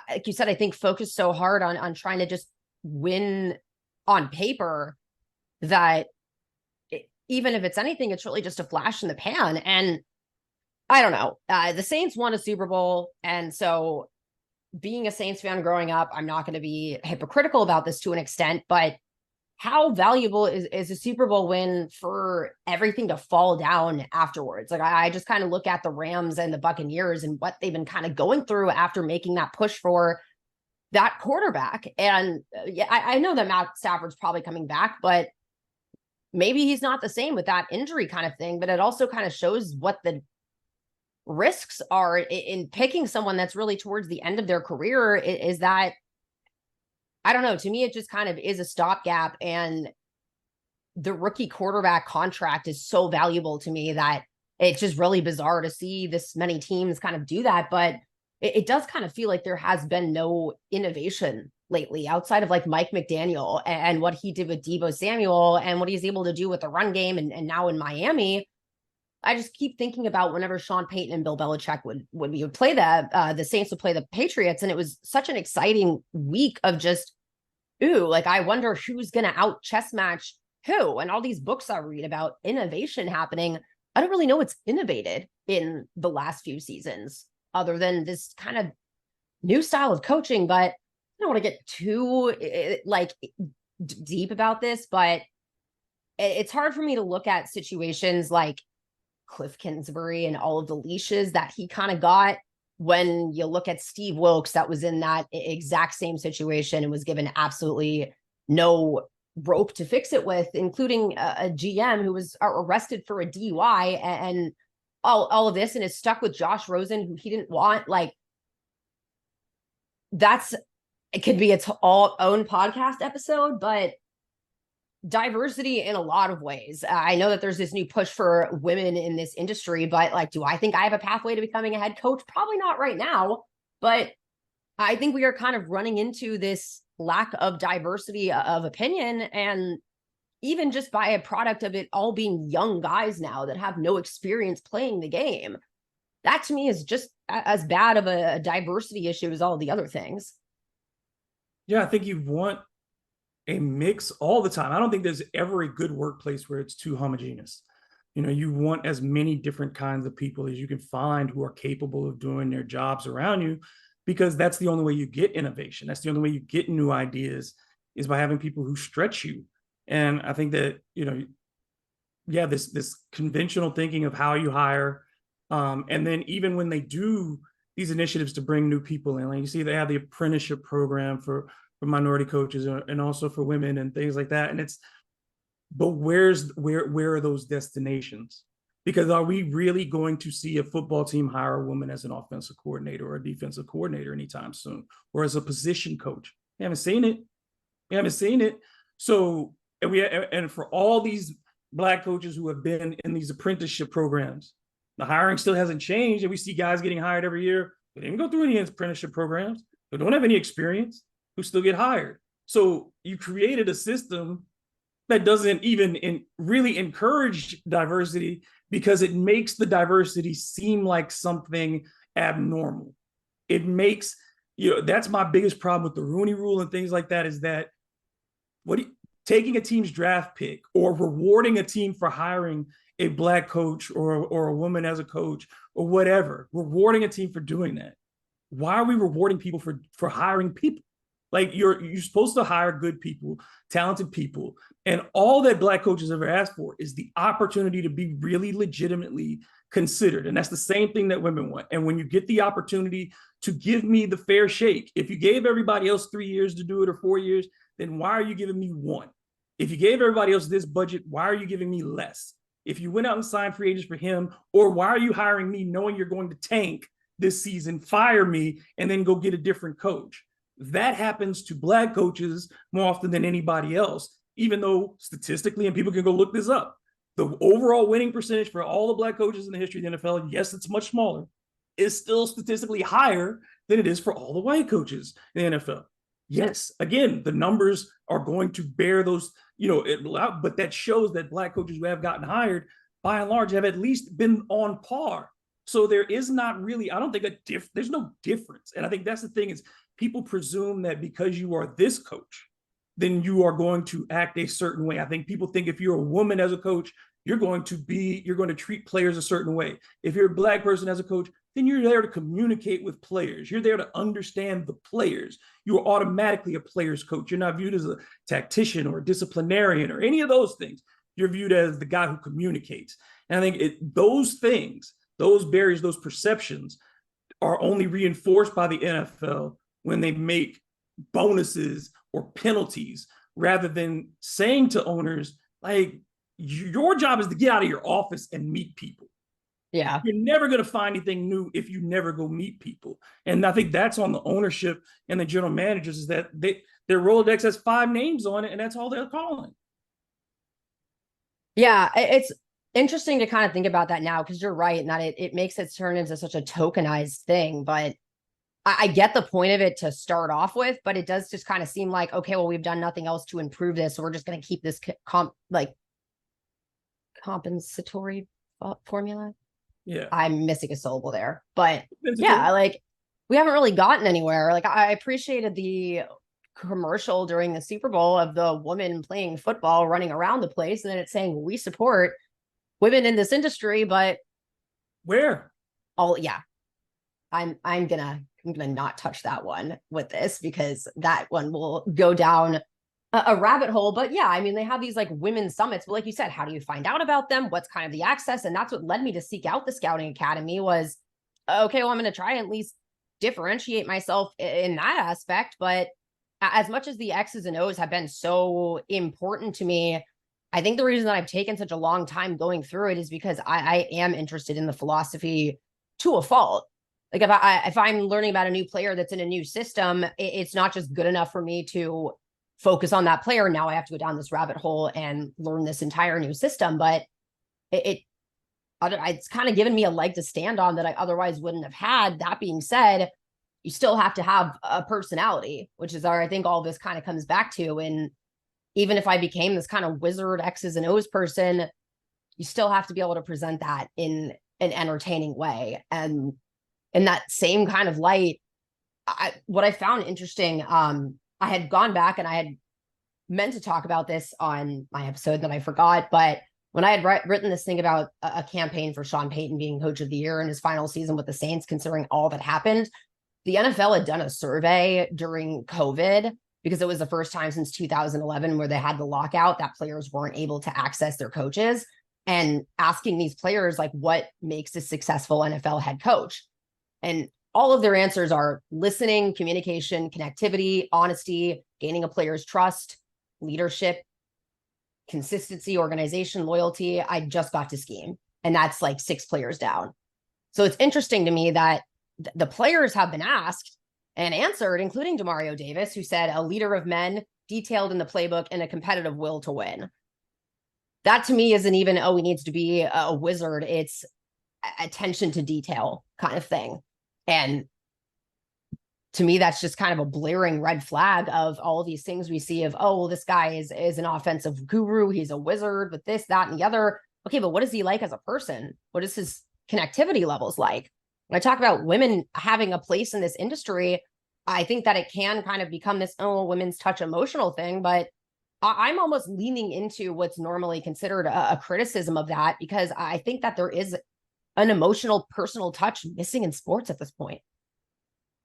like you said, I think focus so hard on trying to just win on paper that even if it's anything, it's really just a flash in the pan. And I don't know. The Saints won a Super Bowl. And so being a Saints fan growing up, I'm not going to be hypocritical about this to an extent, but how valuable is a Super Bowl win for everything to fall down afterwards? Like, I just kind of look at the Rams and the Buccaneers and what they've been kind of going through after making that push for that quarterback. And yeah, I know that Matt Stafford's probably coming back, but maybe he's not the same with that injury kind of thing. But it also kind of shows what the risks are in picking someone that's really towards the end of their career. Is that, I don't know, to me, it just kind of is a stopgap. And the rookie quarterback contract is so valuable to me that it's just really bizarre to see this many teams kind of do that. But it does kind of feel like there has been no innovation lately outside of like Mike McDaniel and what he did with Deebo Samuel and what he's able to do with the run game. And now in Miami, I just keep thinking about whenever Sean Payton and Bill Belichick would play the Saints would play the Patriots. And it was such an exciting week of just, ooh, like, I wonder who's going to out chess match who. And all these books I read about innovation happening, I don't really know what's innovated in the last few seasons other than this kind of new style of coaching. But I don't want to get too like deep about this, but it's hard for me to look at situations like Cliff Kingsbury and all of the leashes that he kind of got when you look at Steve Wilkes, that was in that exact same situation and was given absolutely no rope to fix it with, including a GM who was arrested for a DUI and all of this, and is stuck with Josh Rosen, who he didn't want. Like, it could be its own podcast episode, but diversity in a lot of ways. I know that there's this new push for women in this industry, but like, do I think I have a pathway to becoming a head coach? Probably not right now, but I think we are kind of running into this lack of diversity of opinion, and even just by a product of it all being young guys now that have no experience playing the game. That to me is just as bad of a diversity issue as all the other things. Yeah, I think you want a mix all the time. I don't think there's ever a good workplace where it's too homogeneous. You know, you want as many different kinds of people as you can find who are capable of doing their jobs around you, because that's the only way you get innovation. That's the only way you get new ideas, is by having people who stretch you. And I think that, you know, yeah, this conventional thinking of how you hire, and then even when they do these initiatives to bring new people in, like you see they have the apprenticeship program for minority coaches and also for women and things like that. And but where are those destinations? Because are we really going to see a football team hire a woman as an offensive coordinator or a defensive coordinator anytime soon, or as a position coach? We haven't seen it. We haven't seen it. So, and for all these Black coaches who have been in these apprenticeship programs, the hiring still hasn't changed. And we see guys getting hired every year. They didn't go through any apprenticeship programs. They don't have any experience, who still get hired. So you created a system that doesn't even really encourage diversity, because it makes the diversity seem like something abnormal. It makes, you know, that's my biggest problem with the Rooney Rule and things like that, is that taking a team's draft pick or rewarding a team for hiring a Black coach or a woman as a coach or whatever, rewarding a team for doing that. Why are we rewarding people for hiring people? Like, you're supposed to hire good people, talented people. And all that Black coaches ever asked for is the opportunity to be really legitimately considered. And that's the same thing that women want. And when you get the opportunity to give me the fair shake, if you gave everybody else 3 years to do it or 4 years, then why are you giving me 1? If you gave everybody else this budget, why are you giving me less? If you went out and signed free agents for him, or why are you hiring me knowing you're going to tank this season, fire me, and then go get a different coach? That happens to Black coaches more often than anybody else, even though statistically, and people can go look this up, the overall winning percentage for all the Black coaches in the history of the NFL, yes, it's much smaller, is still statistically higher than it is for all the white coaches in the NFL. Yes, again, the numbers are going to bear those, but that shows that Black coaches who have gotten hired, by and large, have at least been on par. So there is not really, I don't think there's no difference. And I think that's the thing, is people presume that because you are this coach, then you are going to act a certain way. I think people think if you're a woman as a coach, you're going to treat players a certain way. If you're a Black person as a coach, then you're there to communicate with players. You're there to understand the players. You are automatically a player's coach. You're not viewed as a tactician or a disciplinarian or any of those things. You're viewed as the guy who communicates. And I think those things, those barriers, those perceptions are only reinforced by the NFL when they make bonuses or penalties, rather than saying to owners, like, your job is to get out of your office and meet people. Yeah. You're never going to find anything new if you never go meet people. And I think that's on the ownership and the general managers, is that their Rolodex has 5 names on it, and that's all they're calling. Yeah, it's interesting to kind of think about that now, because you're right, and that it makes it turn into such a tokenized thing. But I get the point of it to start off with, but it does just kind of seem like, okay, well, we've done nothing else to improve this, so we're just going to keep this compensatory formula. Yeah, I'm missing a syllable there, but yeah, like, we haven't really gotten anywhere. Like, I appreciated the commercial during the Super Bowl of the woman playing football, running around the place, and then it's saying, we support women in this industry, but where? I'm gonna not touch that one with this, because that one will go down a rabbit hole. But yeah, I mean, they have these like women's summits, but like you said, how do you find out about them? What's kind of the access? And that's what led me to seek out the Scouting Academy, was, okay, well, I'm going to try and at least differentiate myself in that aspect. But as much as the X's and O's have been so important to me, I think the reason that I've taken such a long time going through it is because I am interested in the philosophy to a fault. Like, if I'm learning about a new player that's in a new system, it's not just good enough for me to focus on that player. Now I have to go down this rabbit hole and learn this entire new system. But it's kind of given me a leg to stand on that I otherwise wouldn't have had. That being said, you still have to have a personality, which is I think all this kind of comes back to. And even if I became this kind of wizard X's and O's person, you still have to be able to present that in an entertaining way. And in that same kind of light, what I found interesting, I had gone back and I had meant to talk about this on my episode that I forgot, but when I had written this thing about a campaign for Sean Payton being coach of the year in his final season with the Saints, considering all that happened, the NFL had done a survey during COVID, because it was the first time since 2011 where they had the lockout that players weren't able to access their coaches, and asking these players, like, what makes a successful NFL head coach? And all of their answers are listening, communication, connectivity, honesty, gaining a player's trust, leadership, consistency, organization, loyalty. I just got to scheme. And that's like 6 players down. So it's interesting to me that the players have been asked and answered, including Demario Davis, who said, a leader of men, detailed in the playbook, and a competitive will to win. That to me isn't even, he needs to be a wizard. It's attention to detail kind of thing. And to me, that's just kind of a blaring red flag of all of these things we see of, this guy is an offensive guru. He's a wizard with this, that, and the other. Okay, but what is he like as a person? What is his connectivity levels like? When I talk about women having a place in this industry, I think that it can kind of become this, women's touch emotional thing. But I'm almost leaning into what's normally considered a criticism of that, because I think that there is an emotional, personal touch missing in sports at this point.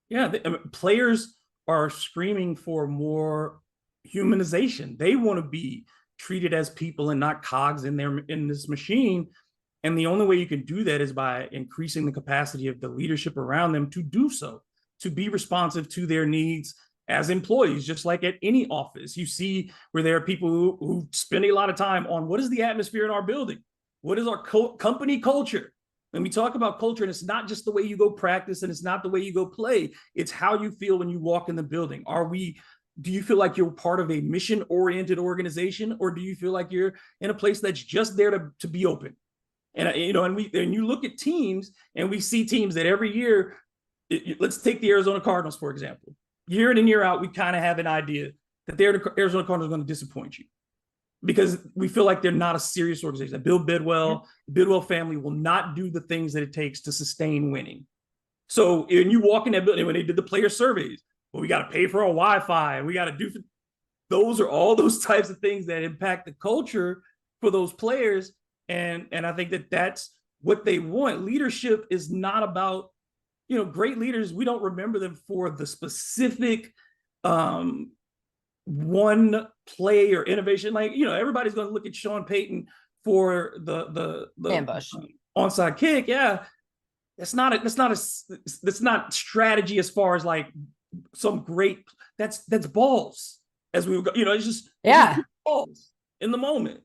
Yeah, players are screaming for more humanization. They want to be treated as people and not cogs in this machine. And the only way you can do that is by increasing the capacity of the leadership around them to do so, to be responsive to their needs as employees. Just like at any office, you see where there are people who spend a lot of time on what is the atmosphere in our building? What is our company culture? When we talk about culture, and it's not just the way you go practice, and it's not the way you go play, it's how you feel when you walk in the building. Are we do you feel like you're part of a mission-oriented organization, or do you feel like you're in a place that's just there to be open? And and you look at teams, and we see teams that every year, let's take the Arizona Cardinals, for example. Year in and year out, we kind of have an idea that the Arizona Cardinals are going to disappoint you because we feel like they're not a serious organization. That Bill Bidwell, the Bidwell family will not do the things that it takes to sustain winning. So when you walk in that building, when they did the player surveys, well, we got to pay for our Wi-Fi, and we got to do, those are all those types of things that impact the culture for those players. And I think that that's what they want. Leadership is not about, great leaders. We don't remember them for the specific one play or innovation. Like, everybody's going to look at Sean Payton for the ambush onside kick. Yeah. That's not strategy as far as like some great, that's balls as we go, it's just balls in the moment.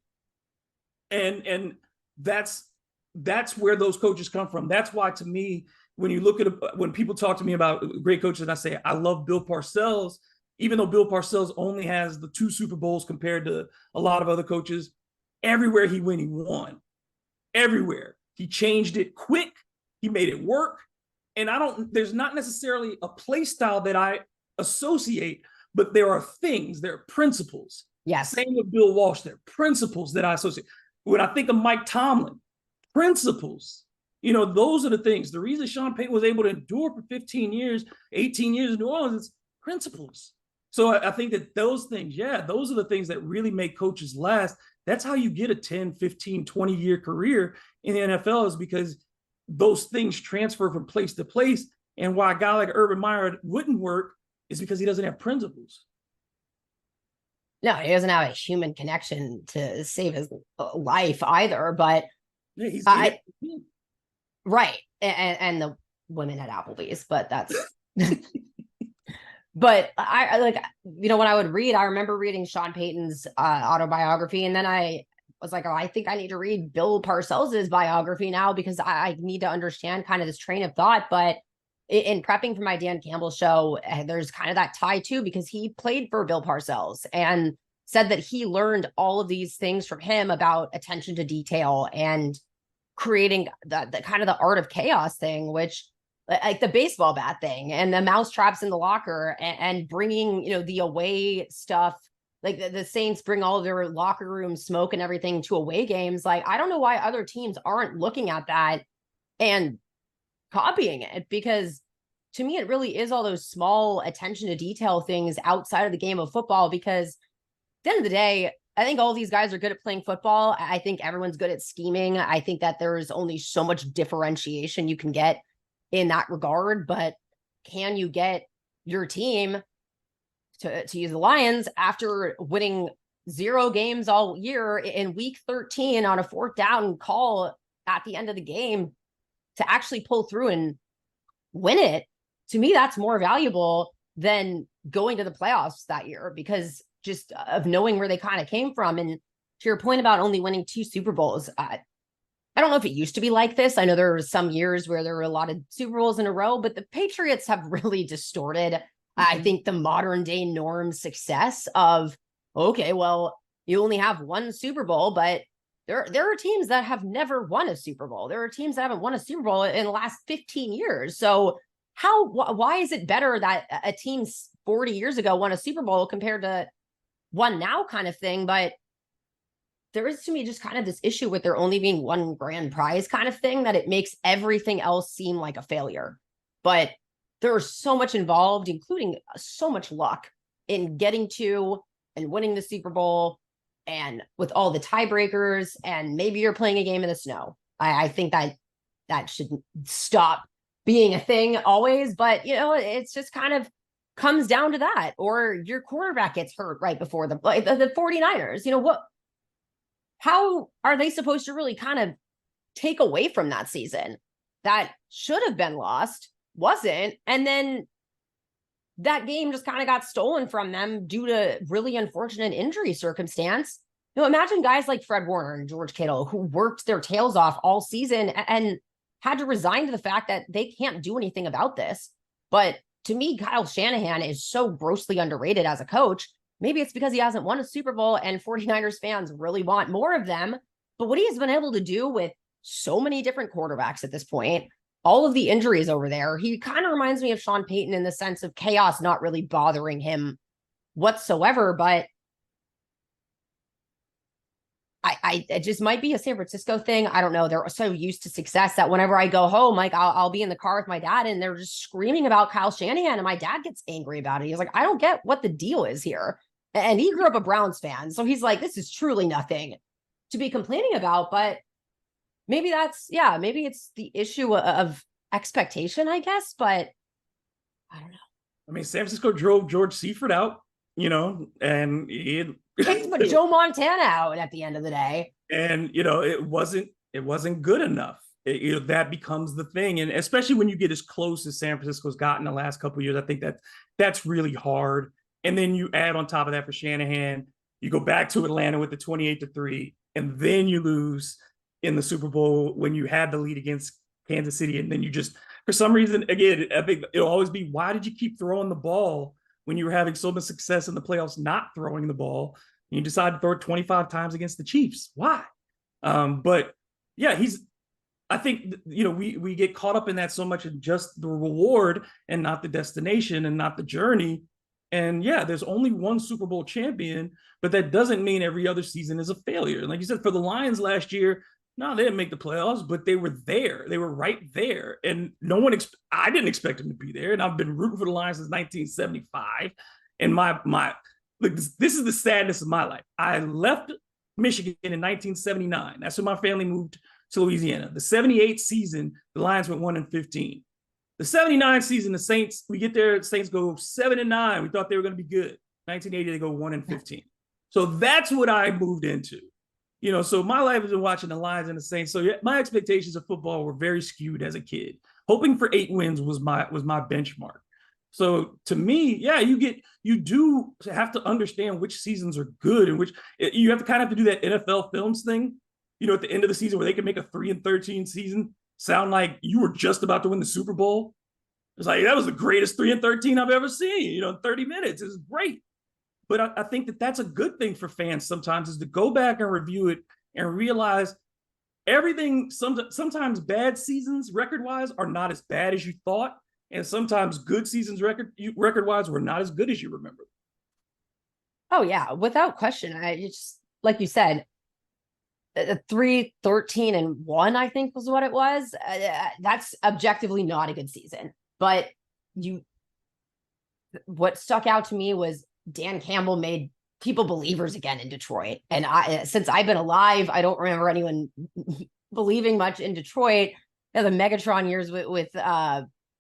And that's where those coaches come from. That's why, to me, when people talk to me about great coaches, and I say, I love Bill Parcells, even though Bill Parcells only has the 2 Super Bowls compared to a lot of other coaches, everywhere he went, he won. Everywhere. He changed it quick. He made it work. And there's not necessarily a play style that I associate, but there are principles. Yes. Same with Bill Walsh. There are principles that I associate. When I think of Mike Tomlin, principles, those are the things. The reason Sean Payton was able to endure for 15 years, 18 years in New Orleans is principles. So I think that those things, those are the things that really make coaches last. That's how you get a 10, 15, 20-year career in the NFL, is because those things transfer from place to place. And why a guy like Urban Meyer wouldn't work is because he doesn't have principles. No, he doesn't have a human connection to save his life either. But he's right, and the women at Applebee's, but that's. But I like, when I would read, I remember reading Sean Payton's autobiography, and then I was like, oh, I think I need to read Bill Parcells' biography now, because I need to understand kind of this train of thought. But in prepping for my Dan Campbell show, there's kind of that tie too, because he played for Bill Parcells and said that he learned all of these things from him about attention to detail and creating the kind of the art of chaos thing, which, like the baseball bat thing and the mouse traps in the locker, and bringing, the away stuff. Like the Saints bring all of their locker room smoke and everything to away games. Like, I don't know why other teams aren't looking at that and copying it, because to me, it really is all those small attention to detail things outside of the game of football. Because at the end of the day, I think all these guys are good at playing football. I think everyone's good at scheming. I think that there's only so much differentiation you can get in that regard. But can you get your team to use the Lions, after winning 0 games all year, in week 13 on a 4th down call at the end of the game, to actually pull through and win it? To me, that's more valuable than going to the playoffs that year, because just of knowing where they kind of came from. And to your point about only winning 2 Super Bowls, I don't know if it used to be like this. I know there were some years where there were a lot of Super Bowls in a row, but the Patriots have really distorted, I think, the modern day norm success of, okay, well, you only have 1 Super Bowl, but there are teams that have never won a Super Bowl. There are teams that haven't won a Super Bowl in the last 15 years. So why is it better that a team 40 years ago won a Super Bowl compared to one now, kind of thing? But there is, to me, just kind of this issue with there only being 1 grand prize kind of thing, that it makes everything else seem like a failure. But there's so much involved, including so much luck in getting to and winning the Super Bowl, and with all the tiebreakers, and maybe you're playing a game in the snow. I think that should stop being a thing always. But, it's just kind of comes down to that. Or your quarterback gets hurt right before the 49ers. How are they supposed to really kind of take away from that season that should have been lost, wasn't, and then that game just kind of got stolen from them due to really unfortunate injury circumstance? Imagine guys like Fred Warner and George Kittle, who worked their tails off all season and had to resign to the fact that they can't do anything about this. But to me, Kyle Shanahan is so grossly underrated as a coach. Maybe it's because he hasn't won a Super Bowl and 49ers fans really want more of them. But what he has been able to do with so many different quarterbacks at this point, all of the injuries over there, he kind of reminds me of Sean Payton in the sense of chaos not really bothering him whatsoever. But it just might be a San Francisco thing. I don't know. They're so used to success that whenever I go home, like I'll be in the car with my dad and they're just screaming about Kyle Shanahan. And my dad gets angry about it. He's like, I don't get what the deal is here. And he grew up a Browns fan. So he's like, this is truly nothing to be complaining about. But maybe maybe it's the issue of expectation, I guess. But I don't know. I mean, San Francisco drove George Seifert out, and kicked Joe Montana out at the end of the day. And, it wasn't good enough. That becomes the thing. And especially when you get as close as San Francisco's gotten the last couple of years, I think that's really hard. And then you add on top of that for Shanahan, you go back to Atlanta with the 28-3, and then you lose in the Super Bowl when you had the lead against Kansas City. And then you just, for some reason, again, I think it'll always be, why did you keep throwing the ball when you were having so much success in the playoffs, not throwing the ball? And you decide to throw it 25 times against the Chiefs. Why? But yeah, I think, we get caught up in that so much in just the reward and not the destination and not the journey. And yeah, there's only one Super Bowl champion, but that doesn't mean every other season is a failure. And like you said, for the Lions last year, no, they didn't make the playoffs, but they were there. They were right there. And I didn't expect them to be there. And I've been rooting for the Lions since 1975. And look, this is the sadness of my life. I left Michigan in 1979. That's when my family moved to Louisiana. The 78 season, the Lions went 1-15. The 79 season, the Saints, we get there, the Saints go 7-9. We thought they were going to be good. 1980, they go 1-15. So that's what I moved into. So my life has been watching the Lions and the Saints. So yeah, my expectations of football were very skewed as a kid. Hoping for 8 wins was my benchmark. So to me, yeah, you do have to understand which seasons are good and which you have to kind of have to do that NFL films thing, at the end of the season where they can make a 3-13 season sound like you were just about to win the Super Bowl. It's like, that was the greatest 3-13 I've ever seen, in 30 minutes. It was great. But I think that's a good thing for fans sometimes, is to go back and review it and realize everything, sometimes bad seasons record-wise are not as bad as you thought. And sometimes good seasons record-wise were not as good as you remember. Oh, yeah, without question. It's like you said, 3-13-1, I think was what it was. That's objectively not a good season. But what stuck out to me was Dan Campbell made people believers again in Detroit. And since I've been alive, I don't remember anyone believing much in Detroit. The Megatron years with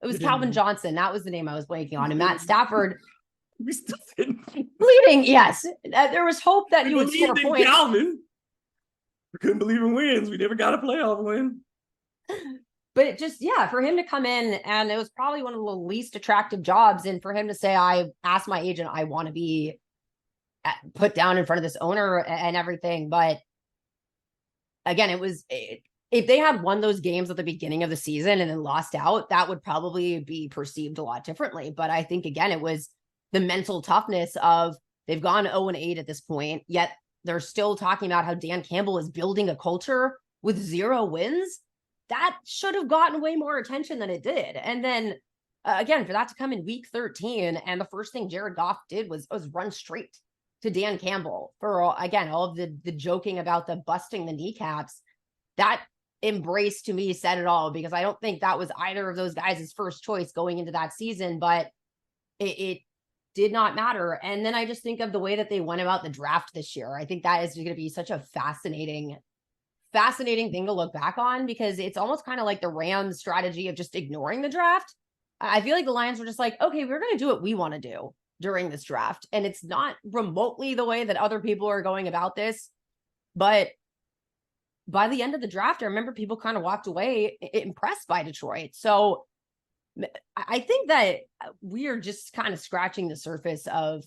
it was Calvin Johnson. That was the name I was blanking on. And Matt Stafford. We still didn't. Bleeding, yes. There was hope that he would score points. Calvin. We couldn't believe in wins. We never got a playoff win. But it just, for him to come in, and it was probably one of the least attractive jobs. And for him to say, I asked my agent, I want to be put down in front of this owner and everything. But again, if they had won those games at the beginning of the season and then lost out, that would probably be perceived a lot differently. But I think, again, it was the mental toughness of they've gone 0-8 at this point, yet they're still talking about how Dan Campbell is building a culture with 0 wins. That should have gotten way more attention than it did. And then again, for that to come in week 13, and the first thing Jared Goff did was run straight to Dan Campbell for, again, all of the joking about the busting the kneecaps. That embrace, to me, said it all, because I don't think that was either of those guys' first choice going into that season, but it did not matter. And then I just think of the way that they went about the draft this year. I think that is going to be such a fascinating thing to look back on, because it's almost kind of like the Rams strategy of just ignoring the draft. I feel like the Lions were just like, okay, we're going to do what we want to do during this draft. And it's not remotely the way that other people are going about this. But by the end of the draft, I remember people kind of walked away impressed by Detroit. So I think that we are just kind of scratching the surface of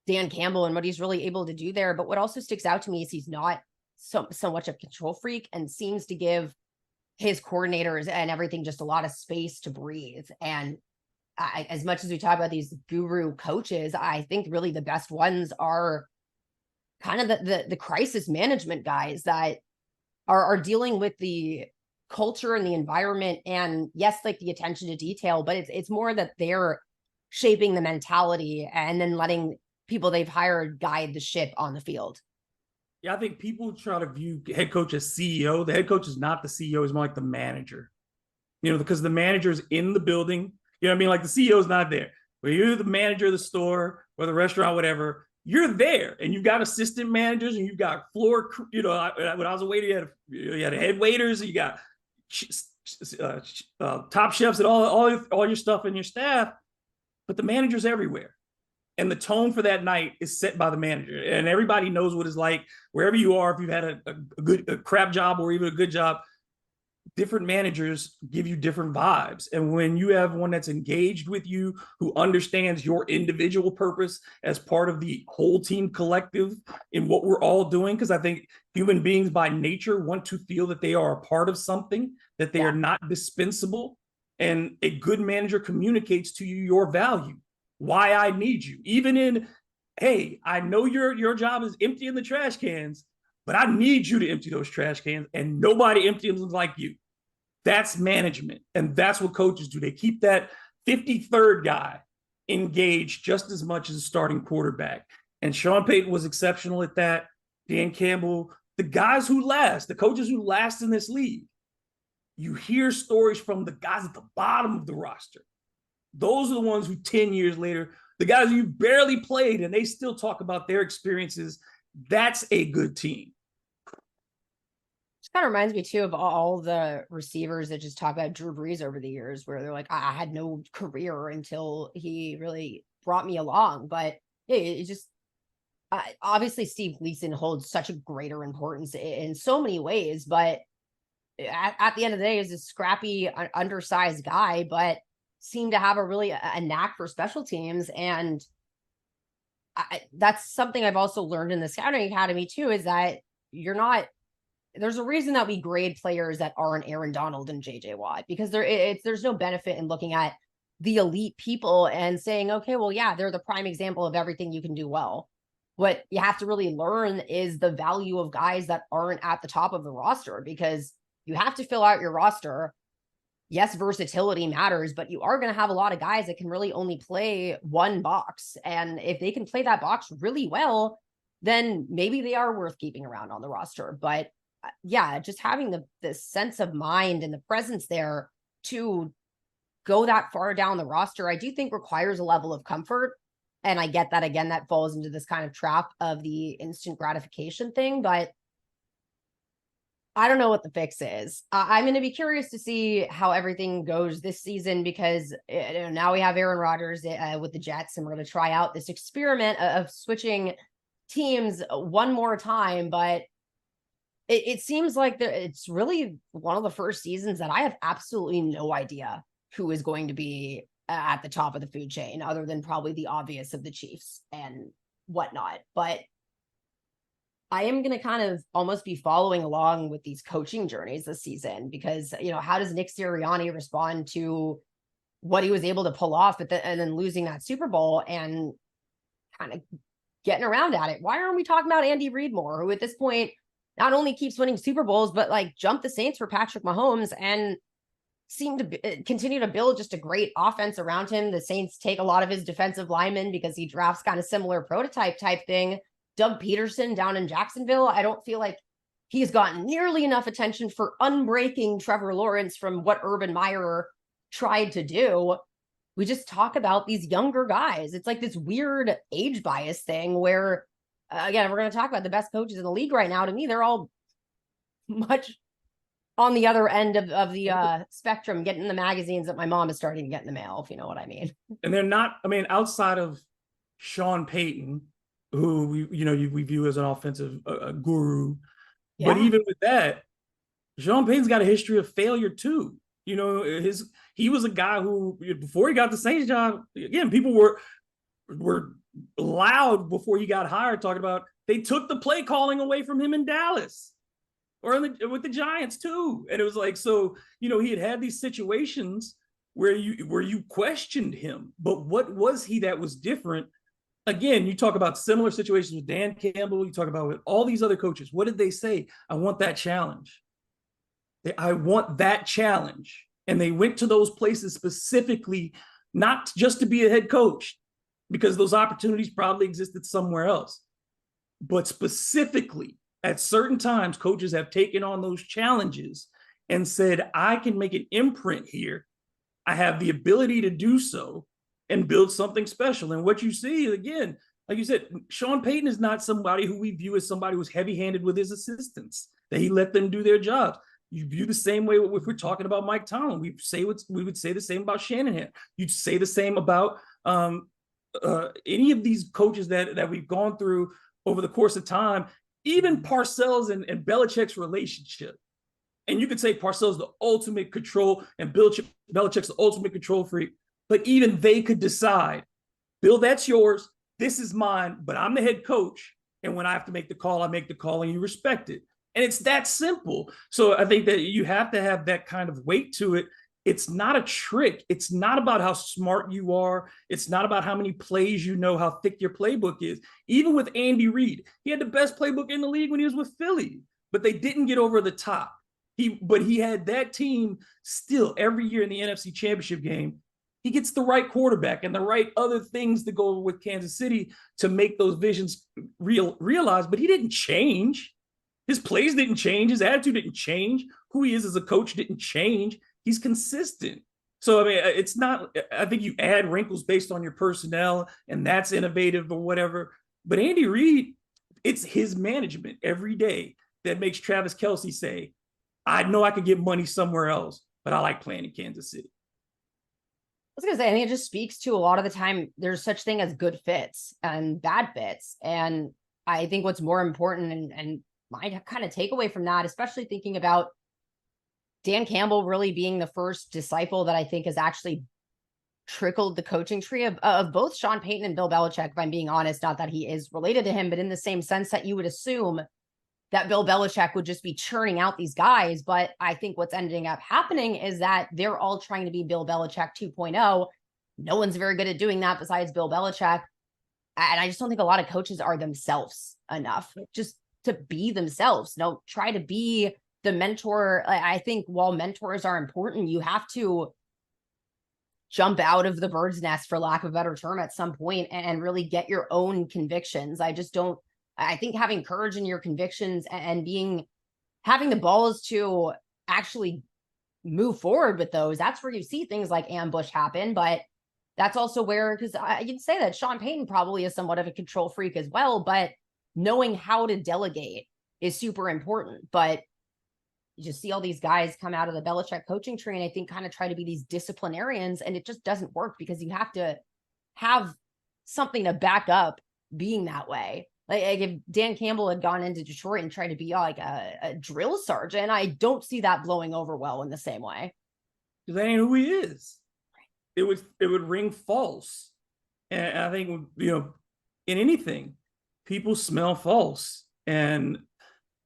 Dan Campbell and what he's really able to do there. But what also sticks out to me is he's not so much of a control freak, and seems to give his coordinators and everything just a lot of space to breathe. And as much as we talk about these guru coaches, I think really the best ones are kind of the crisis management guys that are dealing with the culture and the environment, and yes, like the attention to detail, but it's more that they're shaping the mentality and then letting people they've hired guide the ship on the field. Yeah, I think people try to view head coach as CEO. The head coach is not the CEO, he's more like the manager. Because the manager's in the building. You know what I mean? Like the CEO is not there. But you're the manager of the store or the restaurant, whatever. You're there, and you've got assistant managers, and you've got floor. When I was a waiter, you had head waiters, and you got top chefs, and all your stuff and your staff. But the manager's everywhere, and the tone for that night is set by the manager, and everybody knows what it's like wherever you are. If you've had a crap job or even a good job, different managers give you different vibes. And when you have one that's engaged with you, who understands your individual purpose as part of the whole team collective in what we're all doing, because I think human beings by nature want to feel that they are a part of something, that they are not dispensable. And a good manager communicates to you your value, why I need you, even in, hey, I know your job is emptying the trash cans, but I need you to empty those trash cans, and nobody empties them like you. That's management. And that's what coaches do. They keep that 53rd guy engaged just as much as a starting quarterback. And Sean Payton was exceptional at that. Dan Campbell, the guys who last, the coaches who last in this league, you hear stories from the guys at the bottom of the roster. Those are the ones who 10 years later, the guys you barely played, and they still talk about their experiences. That's a good team. Kind of reminds me too of all the receivers that just talk about Drew Brees over the years, where they're like, I had no career until he really brought me along. But it just obviously Steve Gleason holds such a greater importance in so many ways, but at the end of the day, is a scrappy, undersized guy, but seemed to have a knack for special teams. And that's something I've also learned in the scouting academy too, is that there's a reason that we grade players that aren't Aaron Donald and JJ Watt, because there's no benefit in looking at the elite people and saying, okay, well, yeah, they're the prime example of everything you can do well. What you have to really learn is the value of guys that aren't at the top of the roster, because you have to fill out your roster. Yes, versatility matters, but you are going to have a lot of guys that can really only play one box. And if they can play that box really well, then maybe they are worth keeping around on the roster. But yeah, just having the sense of mind and the presence there to go that far down the roster, I do think requires a level of comfort. And I get that, again, that falls into this kind of trap of the instant gratification thing, but I don't know what the fix is. I'm going to be curious to see how everything goes this season, because now we have Aaron Rodgers with the Jets, and we're going to try out this experiment of switching teams one more time. But it seems like it's really one of the first seasons that I have absolutely no idea who is going to be at the top of the food chain, other than probably the obvious of the Chiefs and whatnot. But I am going to kind of almost be following along with these coaching journeys this season, because, how does Nick Sirianni respond to what he was able to pull off and then losing that Super Bowl and kind of getting around at it? Why aren't we talking about Andy Reid more, who at this point not only keeps winning Super Bowls, but like jumped the Saints for Patrick Mahomes and seemed to continue to build just a great offense around him. The Saints take a lot of his defensive linemen because he drafts kind of similar prototype type thing. Doug Peterson down in Jacksonville, I don't feel like he's gotten nearly enough attention for unbreaking Trevor Lawrence from what Urban Meyer tried to do. We just talk about these younger guys. It's like this weird age bias thing where, again, we're going to talk about the best coaches in the league right now. To me, they're all much on the other end of the spectrum, getting the magazines that my mom is starting to get in the mail, if you know what I mean. And they're not, outside of Sean Payton, who we view as an offensive guru. Yeah. But even with that, Sean Payton's got a history of failure too. He was a guy who, before he got the Saints job, again, people were loud before he got hired talking about they took the play calling away from him in Dallas or with the Giants too. And it was like, so, he had these situations where you questioned him. But what was he that was different? Again, you talk about similar situations with Dan Campbell, you talk about with all these other coaches. What did they say? I want that challenge. I want that challenge. And they went to those places specifically, not just to be a head coach, because those opportunities probably existed somewhere else, but specifically at certain times, coaches have taken on those challenges and said, I can make an imprint here. I have the ability to do so and build something special. And what you see, again, like you said, Sean Payton is not somebody who we view as somebody who's heavy-handed with his assistants, that he let them do their jobs. You view the same way if we're talking about Mike Tomlin. We would say the same about Shanahan. You'd say the same about any of these coaches that we've gone through over the course of time, even Parcells and Belichick's relationship. And you could say Parcells the ultimate control and Belichick's the ultimate control freak, but even they could decide, Bill, that's yours. This is mine, but I'm the head coach. And when I have to make the call, I make the call and you respect it. And it's that simple. So I think that you have to have that kind of weight to it. It's not a trick. It's not about how smart you are. It's not about how many plays you know, how thick your playbook is. Even with Andy Reid, he had the best playbook in the league when he was with Philly, but they didn't get over the top. But he had that team still every year in the NFC Championship game. He gets the right quarterback and the right other things to go with Kansas City to make those visions realized, but he didn't change. His plays didn't change. His attitude didn't change. Who he is as a coach didn't change. He's consistent. So, I mean, it's not, I think you add wrinkles based on your personnel and that's innovative or whatever. But Andy Reid, it's his management every day that makes Travis Kelce say, I know I could get money somewhere else, but I like playing in Kansas City. I was going to say, I think it just speaks to a lot of the time there's such thing as good fits and bad fits. And I think what's more important and my kind of takeaway from that, especially thinking about Dan Campbell really being the first disciple that I think has actually trickled the coaching tree of both Sean Payton and Bill Belichick, if I'm being honest, not that he is related to him, but in the same sense that you would assume that Bill Belichick would just be churning out these guys. But I think what's ending up happening is that they're all trying to be Bill Belichick 2.0. No one's very good at doing that besides Bill Belichick. And I just don't think a lot of coaches are themselves enough just to be themselves. No, try to be the mentor. I think while mentors are important, you have to jump out of the bird's nest, for lack of a better term, at some point and really get your own convictions. I think having courage in your convictions and having the balls to actually move forward with those, that's where you see things like ambush happen. But that's also where, because you'd say that Sean Payton probably is somewhat of a control freak as well, but knowing how to delegate is super important. But you just see all these guys come out of the Belichick coaching tree and I think kind of try to be these disciplinarians, and it just doesn't work because you have to have something to back up being that way. Like if Dan Campbell had gone into Detroit and tried to be like a drill sergeant, I don't see that blowing over well in the same way. That ain't who he is. It would ring false. And I think, in anything, people smell false. And,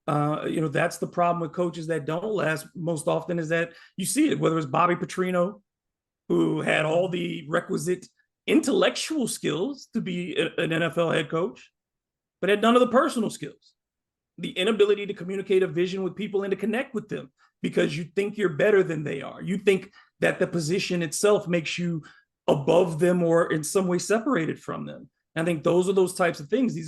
that's the problem with coaches that don't last most often, is that you see it, whether it's Bobby Petrino, who had all the requisite intellectual skills to be an NFL head coach, but had none of the personal skills, the inability to communicate a vision with people and to connect with them because you think you're better than they are. You think that the position itself makes you above them or in some way separated from them. And I think those are those types of things.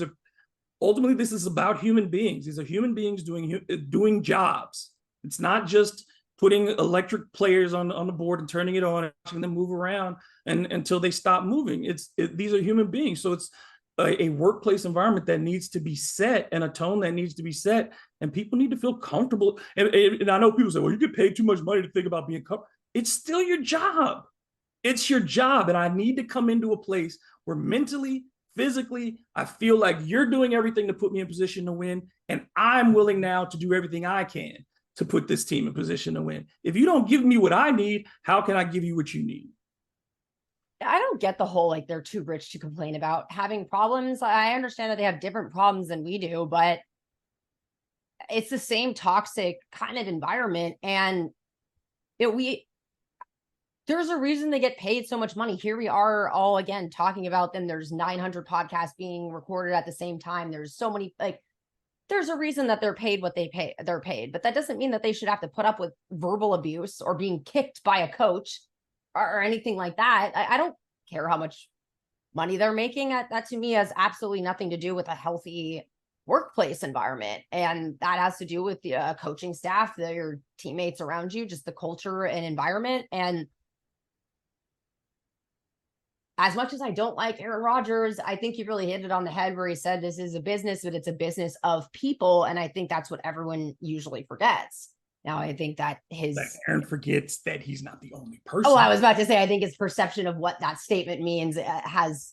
Ultimately, this is about human beings. These are human beings doing jobs. It's not just putting electric players on the board and turning it on and watching them move around until they stop moving. These are human beings. So it's a workplace environment that needs to be set and a tone that needs to be set, and people need to feel comfortable. And I know people say, well, you get paid too much money to think about being comfortable. It's still your job. It's your job. And I need to come into a place where mentally, physically, I feel like you're doing everything to put me in position to win. And I'm willing now to do everything I can to put this team in position to win. If you don't give me what I need, how can I give you what you need? I don't get the whole, like, they're too rich to complain about having problems. I understand that they have different problems than we do, but it's the same toxic kind of environment. And there's a reason they get paid so much money. Here we are all again talking about them. There's 900 podcasts being recorded at the same time. There's so many, like, there's a reason that they're paid what they're paid, but that doesn't mean that they should have to put up with verbal abuse or being kicked by a coach or anything like that. I don't care how much money they're making. That to me has absolutely nothing to do with a healthy workplace environment. And that has to do with the coaching staff, your teammates around you, just the culture and environment. And as much as I don't like Aaron Rodgers, I think he really hit it on the head where he said this is a business, but it's a business of people. And I think that's what everyone usually forgets. Now, I think that Aaron forgets that he's not the only person. Oh, I was about to say, I think his perception of what that statement means has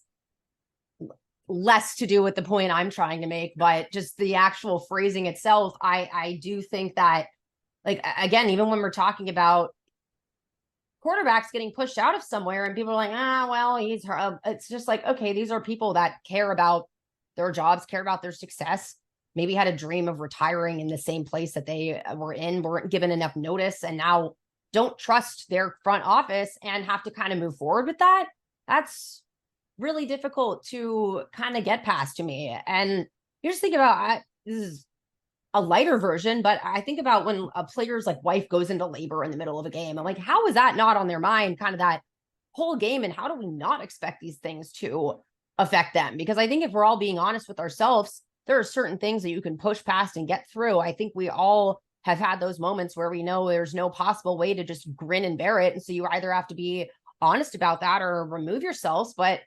less to do with the point I'm trying to make, but just the actual phrasing itself. I do think that, like, again, even when we're talking about quarterbacks getting pushed out of somewhere and people are like, well, it's just like, okay, these are people that care about their jobs, care about their success, maybe had a dream of retiring in the same place that they were in, weren't given enough notice, and now don't trust their front office and have to kind of move forward with that. That's really difficult to kind of get past to me. And you just think about, this is a lighter version, but I think about when a player's like wife goes into labor in the middle of a game. I'm like, how is that not on their mind kind of that whole game? And how do we not expect these things to affect them? Because I think if we're all being honest with ourselves, there are certain things that you can push past and get through. I think we all have had those moments where we know there's no possible way to just grin and bear it. And so you either have to be honest about that or remove yourselves. But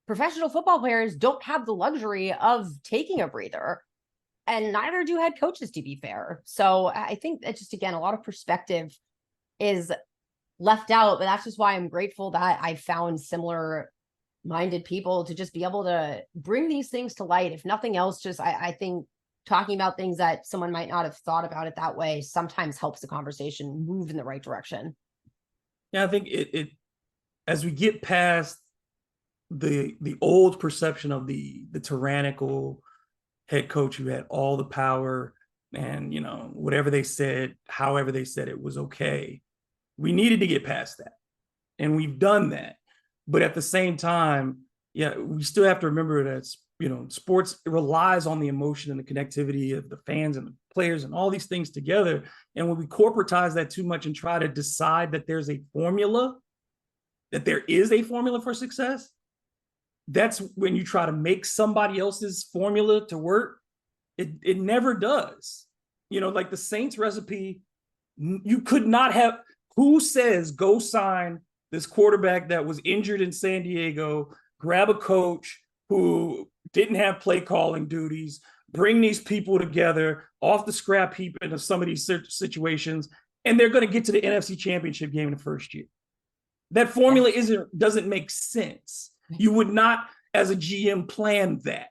professional football players don't have the luxury of taking a breather. And neither do head coaches, to be fair. So I think that just, again, a lot of perspective is left out. But that's just why I'm grateful that I found similar minded people to just be able to bring these things to light. If nothing else, just I think talking about things that someone might not have thought about it that way sometimes helps the conversation move in the right direction. Yeah, I think it as we get past the old perception of the tyrannical head coach who had all the power and, you know, whatever they said, however they said it was okay. We needed to get past that. And we've done that. But at the same time, yeah, we still have to remember that, you know, sports relies on the emotion and the connectivity of the fans and the players and all these things together. And when we corporatize that too much and try to decide that there's a formula, that there is a formula for success, that's when you try to make somebody else's formula to work. It never does. You know, like the Saints recipe, you could not have, who says go sign this quarterback that was injured in San Diego, grab a coach who didn't have play calling duties, bring these people together off the scrap heap into some of these situations, and they're going to get to the NFC Championship game in the first year. That formula doesn't make sense. You would not, as a GM, plan that.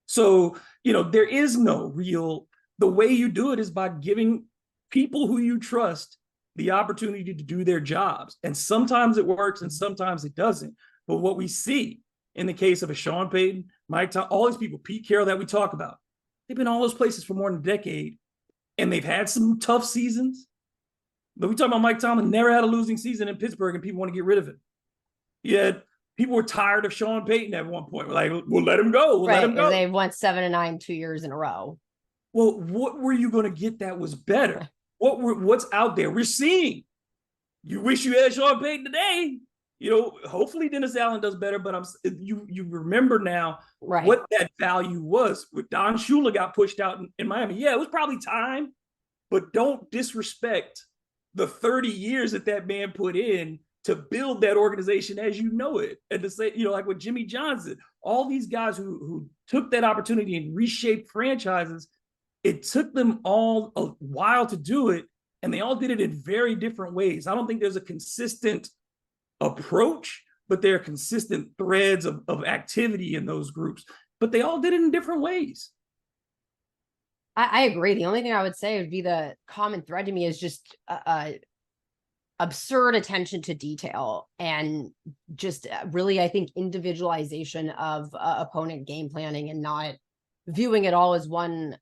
So, you know, there is no real, the way you do it is by giving people who you trust the opportunity to do their jobs. And sometimes it works and sometimes it doesn't. But what we see in the case of a Sean Payton, Mike Tom, all these people, Pete Carroll that we talk about, they've been all those places for more than a decade and they've had some tough seasons. But we talk about Mike Tomlin never had a losing season in Pittsburgh and people want to get rid of him. Yet people were tired of Sean Payton at one point. We're like, we'll let him go. We'll let him go. They went 7-9 2 years in a row. Well, what were you going to get that was better? What's out there? We're seeing. You wish you had Sean Payton today. You know, hopefully Dennis Allen does better, but you remember now what that value was. When Don Shula got pushed out in Miami, yeah, it was probably time, but don't disrespect the 30 years that man put in to build that organization as you know it. And to say, you know, like with Jimmy Johnson, all these guys who took that opportunity and reshaped franchises, it took them all a while to do it, and they all did it in very different ways. I don't think there's a consistent approach, but there are consistent threads of activity in those groups, but they all did it in different ways. I agree. The only thing I would say would be the common thread to me is just absurd attention to detail and just really, I think, individualization of opponent game planning and not viewing it all as one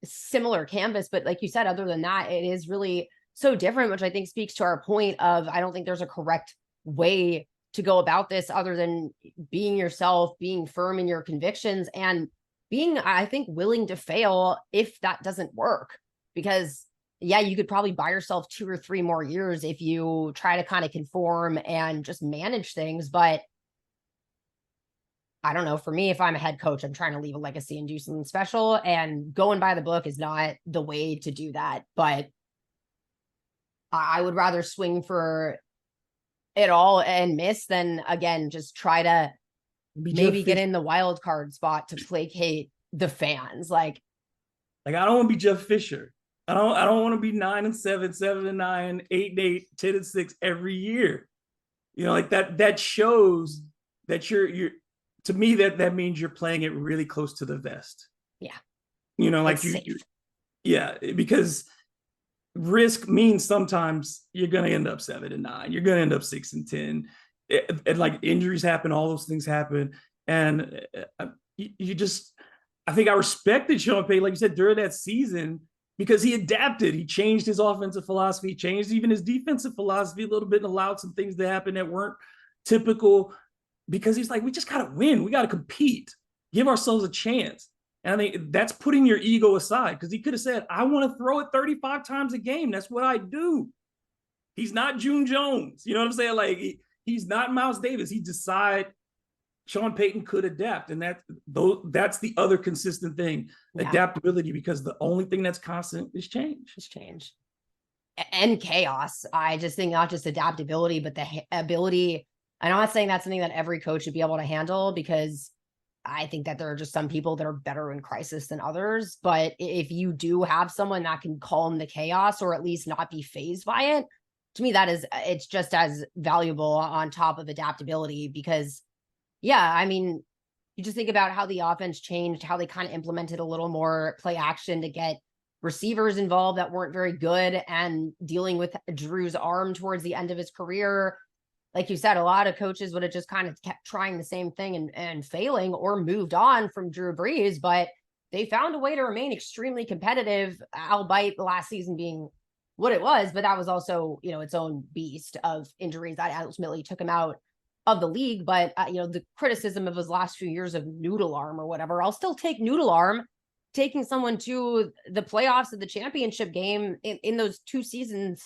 similar canvas. But like you said, other than that, it is really so different, which I think speaks to our point of, I don't think there's a correct way to go about this other than being yourself, being firm in your convictions, and being, I think, willing to fail if that doesn't work. Because yeah, you could probably buy yourself 2 or 3 more years if you try to kind of conform and just manage things. But I don't know, for me, if I'm a head coach, I'm trying to leave a legacy and do something special, and going by the book is not the way to do that. But I would rather swing for it all and miss than, again, just try to maybe get in the wild card spot to placate the fans. Like I don't want to be Jeff Fisher. I don't want to be 9-7, 7-9, 8-8, 10-6 every year. You know, like that shows that you're to me, that means you're playing it really close to the vest. Yeah. You know, like yeah, because risk means sometimes you're going to end up 7-9. You're going to end up 6-10. And like injuries happen, all those things happen. And you just, I think I respected Sean Payton, like you said, during that season, because he adapted. He changed his offensive philosophy, changed even his defensive philosophy a little bit, and allowed some things to happen that weren't typical, because he's like, we just got to win. We got to compete, give ourselves a chance. And I think that's putting your ego aside, because he could have said, I want to throw it 35 times a game. That's what I do. He's not June Jones. You know what I'm saying? Like, he's not Miles Davis. He decide Sean Payton could adapt. And that's the other consistent thing, adaptability, because the only thing that's constant is change. It's change. And chaos. I just think not just adaptability, but the ability. I'm not saying that's something that every coach should be able to handle, because I think that there are just some people that are better in crisis than others. But if you do have someone that can calm the chaos, or at least not be fazed by it, to me, it's just as valuable on top of adaptability. Because yeah, I mean, you just think about how the offense changed, how they kind of implemented a little more play action to get receivers involved that weren't very good, and dealing with Drew's arm towards the end of his career. Like you said, a lot of coaches would have just kind of kept trying the same thing and failing, or moved on from Drew Brees, but they found a way to remain extremely competitive, albeit the last season being what it was. But that was also, its own beast of injuries that ultimately took him out of the league. But, the criticism of his last few years of noodle arm or whatever, I'll still take noodle arm. Taking someone to the playoffs of the championship game in those 2 seasons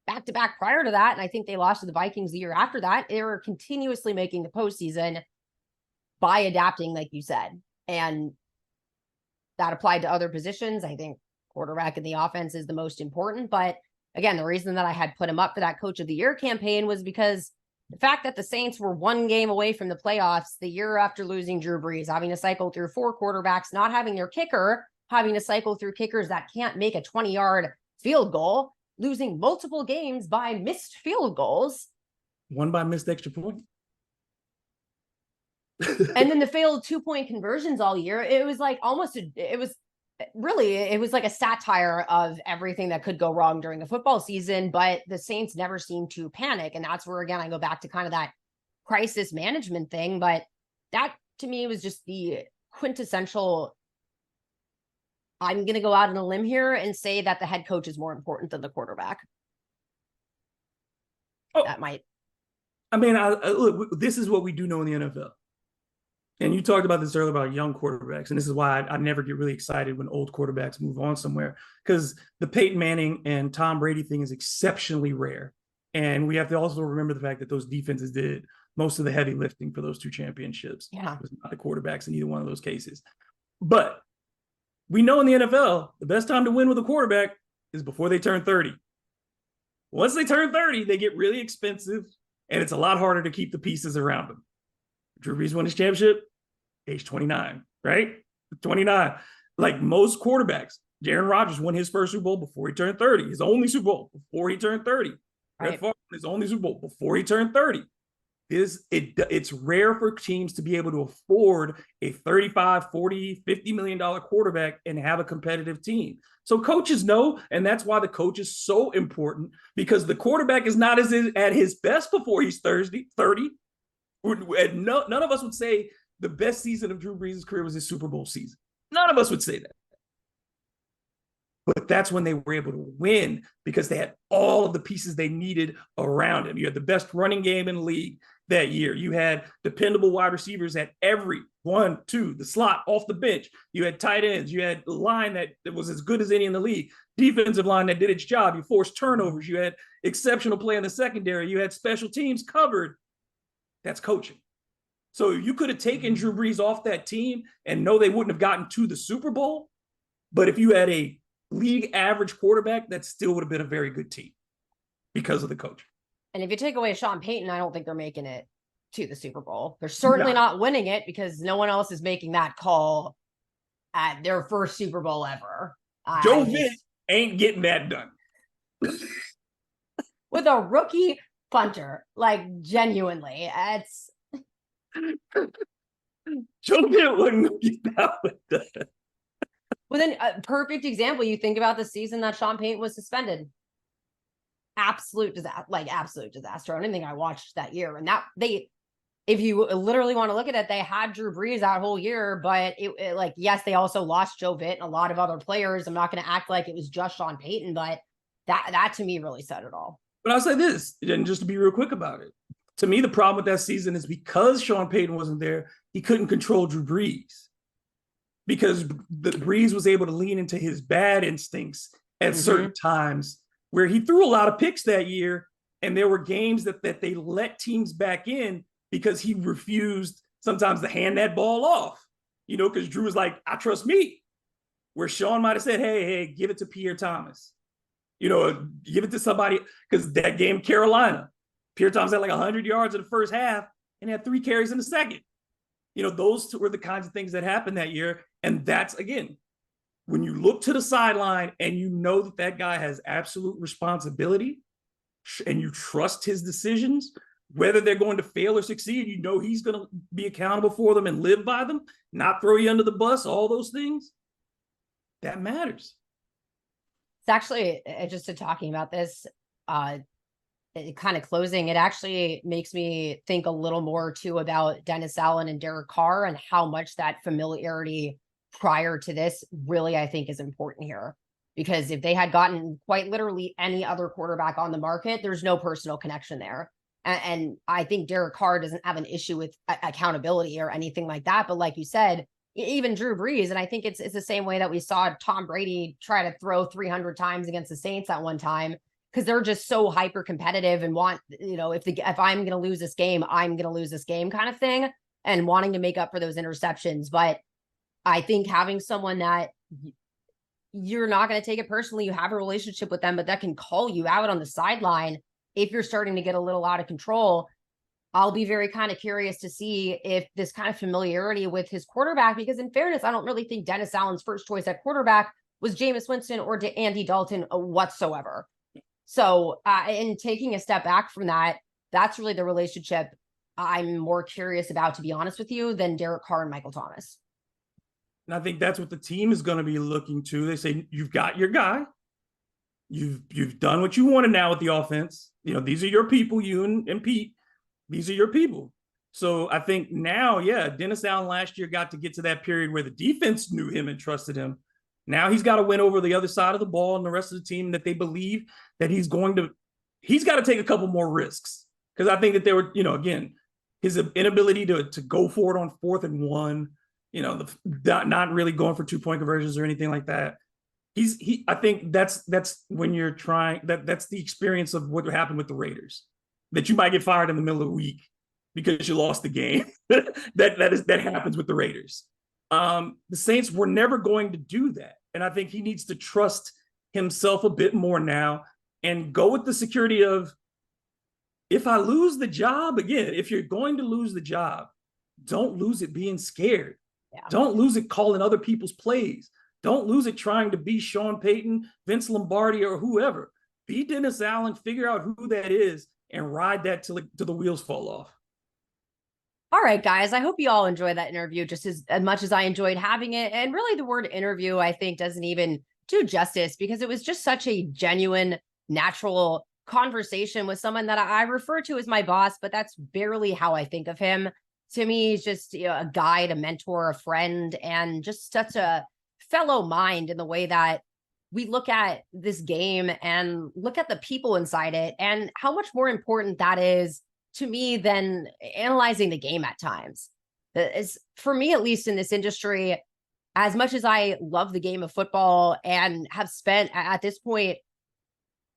back to back prior to that, and I think they lost to the Vikings the year after that. They were continuously making the postseason by adapting, like you said, and that applied to other positions. I think quarterback in the offense is the most important. But again, the reason that I had put him up for that Coach of the Year campaign was because the fact that the Saints were 1 game away from the playoffs the year after losing Drew Brees, having to cycle through 4 quarterbacks, not having their kicker, having to cycle through kickers that can't make a 20-yard field goal, losing multiple games by missed field goals. One by missed extra point. And then the failed 2-point conversions all year. It was like it was like a satire of everything that could go wrong during a football season. But the Saints never seemed to panic. And that's where, again, I go back to kind of that crisis management thing. But that, to me, was just the quintessential. I'm going to go out on a limb here and say that the head coach is more important than the quarterback. Oh, that might. I mean, look, this is what we do know in the NFL. And you talked about this earlier about young quarterbacks. And this is why I never get really excited when old quarterbacks move on somewhere, because the Peyton Manning and Tom Brady thing is exceptionally rare. And we have to also remember the fact that those defenses did most of the heavy lifting for those 2 championships. Yeah. It was not the quarterbacks in either one of those cases. But we know in the NFL, the best time to win with a quarterback is before they turn 30. Once they turn 30, they get really expensive, and it's a lot harder to keep the pieces around them. Drew Brees won his championship, age 29, right? 29. Like most quarterbacks, Aaron Rodgers won his first Super Bowl before he turned 30. His only Super Bowl before he turned 30. Brett Favre won his only Super Bowl before he turned 30. It's rare for teams to be able to afford a 35, 40, $50 million quarterback and have a competitive team. So coaches know, and that's why the coach is so important, because the quarterback is not at his best before he's 30. And none of us would say the best season of Drew Brees' career was his Super Bowl season. None of us would say that. But that's when they were able to win because they had all of the pieces they needed around him. You had the best running game in the league that year. You had dependable wide receivers at every 1, 2, the slot, off the bench. You had tight ends. You had a line that was as good as any in the league. Defensive line that did its job. You forced turnovers. You had exceptional play in the secondary. You had special teams covered. That's coaching. So you could have taken Drew Brees off that team and no, they wouldn't have gotten to the Super Bowl. But if you had a league average quarterback, that still would have been a very good team because of the coach. And if you take away Sean Payton, I don't think they're making it to the Super Bowl. They're certainly not winning it because no one else is making that call at their first Super Bowl ever. Joe Vitt ain't getting that done. With a rookie punter, like genuinely, it's Joe Vitt wouldn't get that one done. Well, then a perfect example, you think about the season that Sean Payton was suspended. Absolute disaster, absolute disaster. I don't think I watched that year. And that if you literally want to look at it, they had Drew Brees that whole year, but it yes, they also lost Joe Vitt and a lot of other players. I'm not going to act like it was just Sean Payton, but that to me really said it all. But I'll say this, and just to be real quick about it. To me, the problem with that season is because Sean Payton wasn't there, he couldn't control Drew Brees. Because the Brees was able to lean into his bad instincts at certain times where he threw a lot of picks that year. And there were games that they let teams back in because he refused sometimes to hand that ball off, because Drew was like, I trust me. Where Sean might have said, hey, give it to Pierre Thomas, give it to somebody. Because that game, Carolina, Pierre Thomas had 100 yards in the first half and had 3 carries in the second. Those were the kinds of things that happened that year. And that's, again, when you look to the sideline and you know that guy has absolute responsibility and you trust his decisions, whether they're going to fail or succeed, he's going to be accountable for them and live by them, not throw you under the bus, all those things, that matters. It's actually, just to talking about this, kind of closing, it actually makes me think a little more too about Dennis Allen and Derek Carr and how much that familiarity prior to this really, I think, is important here. Because if they had gotten quite literally any other quarterback on the market, there's no personal connection there. And I think Derek Carr doesn't have an issue with accountability or anything like that. But like you said, even Drew Brees, and I think it's the same way that we saw Tom Brady try to throw 300 times against the Saints at one time, because they're just so hyper competitive and want, if I'm going to lose this game, I'm going to lose this game kind of thing, and wanting to make up for those interceptions. But I think having someone that you're not going to take it personally, you have a relationship with them, but that can call you out on the sideline if you're starting to get a little out of control. I'll be very kind of curious to see if this kind of familiarity with his quarterback, because in fairness, I don't really think Dennis Allen's first choice at quarterback was Jameis Winston or Andy Dalton whatsoever. So in taking a step back from that, that's really the relationship I'm more curious about, to be honest with you, than Derek Carr and Michael Thomas. And I think that's what the team is going to be looking to. They say, you've got your guy. You've done what you wanted now with the offense. These are your people, you and Pete. These are your people. So I think now, Dennis Allen last year got to get to that period where the defense knew him and trusted him. Now he's got to win over the other side of the ball and the rest of the team that they believe that he's got to take a couple more risks. Because I think that they were, again, his inability to go for it on 4th and 1, not really going for 2-point conversions or anything like that. I think that's when you're trying, that's the experience of what happened with the Raiders, that you might get fired in the middle of the week because you lost the game. that happens with the Raiders. The Saints were never going to do that. And I think he needs to trust himself a bit more now and go with the security of, if I lose the job, again, if you're going to lose the job, don't lose it being scared. Yeah. Don't lose it calling other people's plays. Don't lose it trying to be Sean Payton, Vince Lombardi, or whoever. Be Dennis Allen, figure out who that is, and ride that till the wheels fall off. All right, guys, I hope you all enjoyed that interview just as much as I enjoyed having it. And really, the word interview, I think, doesn't even do justice, because it was just such a genuine, natural conversation with someone that I refer to as my boss, but that's barely how I think of him. To me, he's just a guide, a mentor, a friend, and just such a fellow mind in the way that we look at this game and look at the people inside it and how much more important that is to me than analyzing the game at times. Is for me, at least in this industry, as much as I love the game of football and have spent at this point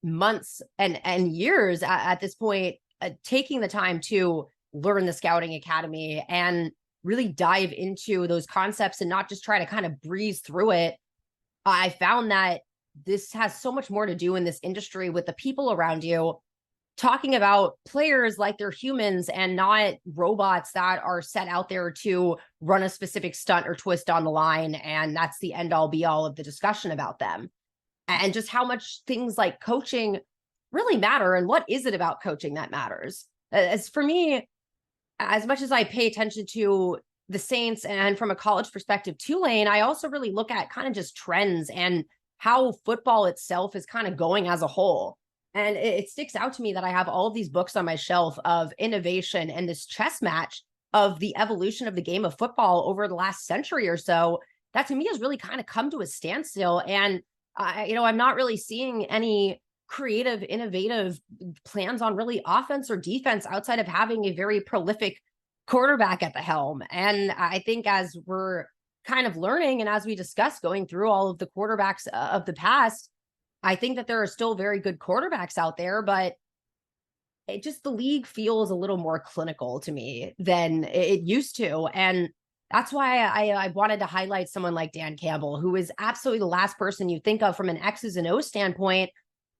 months and years at this point taking the time to learn the scouting academy and really dive into those concepts and not just try to kind of breeze through it, I found that this has so much more to do in this industry with the people around you, talking about players like they're humans and not robots that are set out there to run a specific stunt or twist on the line. And that's the end all be all of the discussion about them. And just how much things like coaching really matter. And what is it about coaching that matters? As for me, as much as I pay attention to the Saints and from a college perspective, Tulane, I also really look at kind of just trends and how football itself is kind of going as a whole. And it sticks out to me that I have all of these books on my shelf of innovation and this chess match of the evolution of the game of football over the last century or so. That to me has really kind of come to a standstill. And, I'm not really seeing any creative, innovative plans on really offense or defense outside of having a very prolific quarterback at the helm. And I think as we're kind of learning and as we discuss going through all of the quarterbacks of the past, I think that there are still very good quarterbacks out there, but it just, the league feels a little more clinical to me than it used to. And that's why I wanted to highlight someone like Dan Campbell, who is absolutely the last person you think of from an X's and O's standpoint.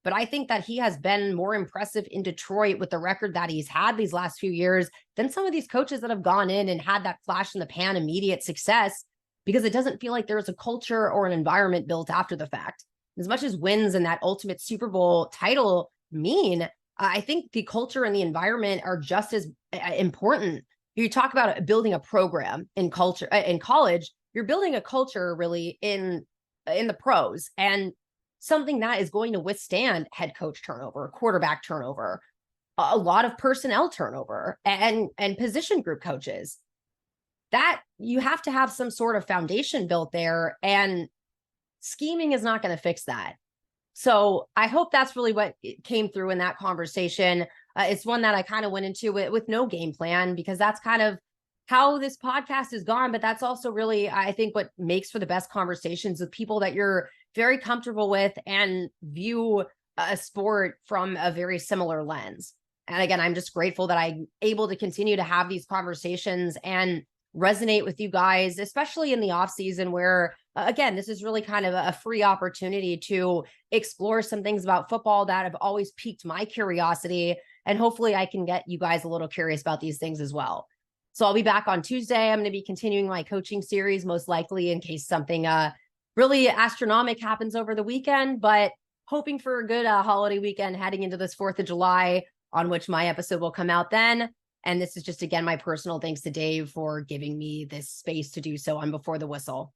But I think that he has been more impressive in Detroit with the record that he's had these last few years than some of these coaches that have gone in and had that flash in the pan immediate success, because it doesn't feel like there's a culture or an environment built after the fact. As much as wins and that ultimate Super Bowl title mean, I think the culture and the environment are just as important. You talk about building a program in culture in college, you're building a culture really in the pros, and something that is going to withstand head coach turnover, quarterback turnover, a lot of personnel turnover, and position group coaches. That you have to have some sort of foundation built there, and scheming is not going to fix that. So I hope that's really what came through in that conversation. It's one that I kind of went into with no game plan, because that's kind of how this podcast has gone. But that's also really, I think, what makes for the best conversations with people that you're very comfortable with and view a sport from a very similar lens. And again, I'm just grateful that I'm able to continue to have these conversations and resonate with you guys, especially in the off season where, again, this is really kind of a free opportunity to explore some things about football that have always piqued my curiosity. And hopefully I can get you guys a little curious about these things as well. So I'll be back on Tuesday. I'm going to be continuing my coaching series, most likely, in case something really astronomical happens over the weekend, but hoping for a good holiday weekend heading into this 4th of July, on which my episode will come out then. And this is just, again, my personal thanks to Dave for giving me this space to do so on Before the Whistle.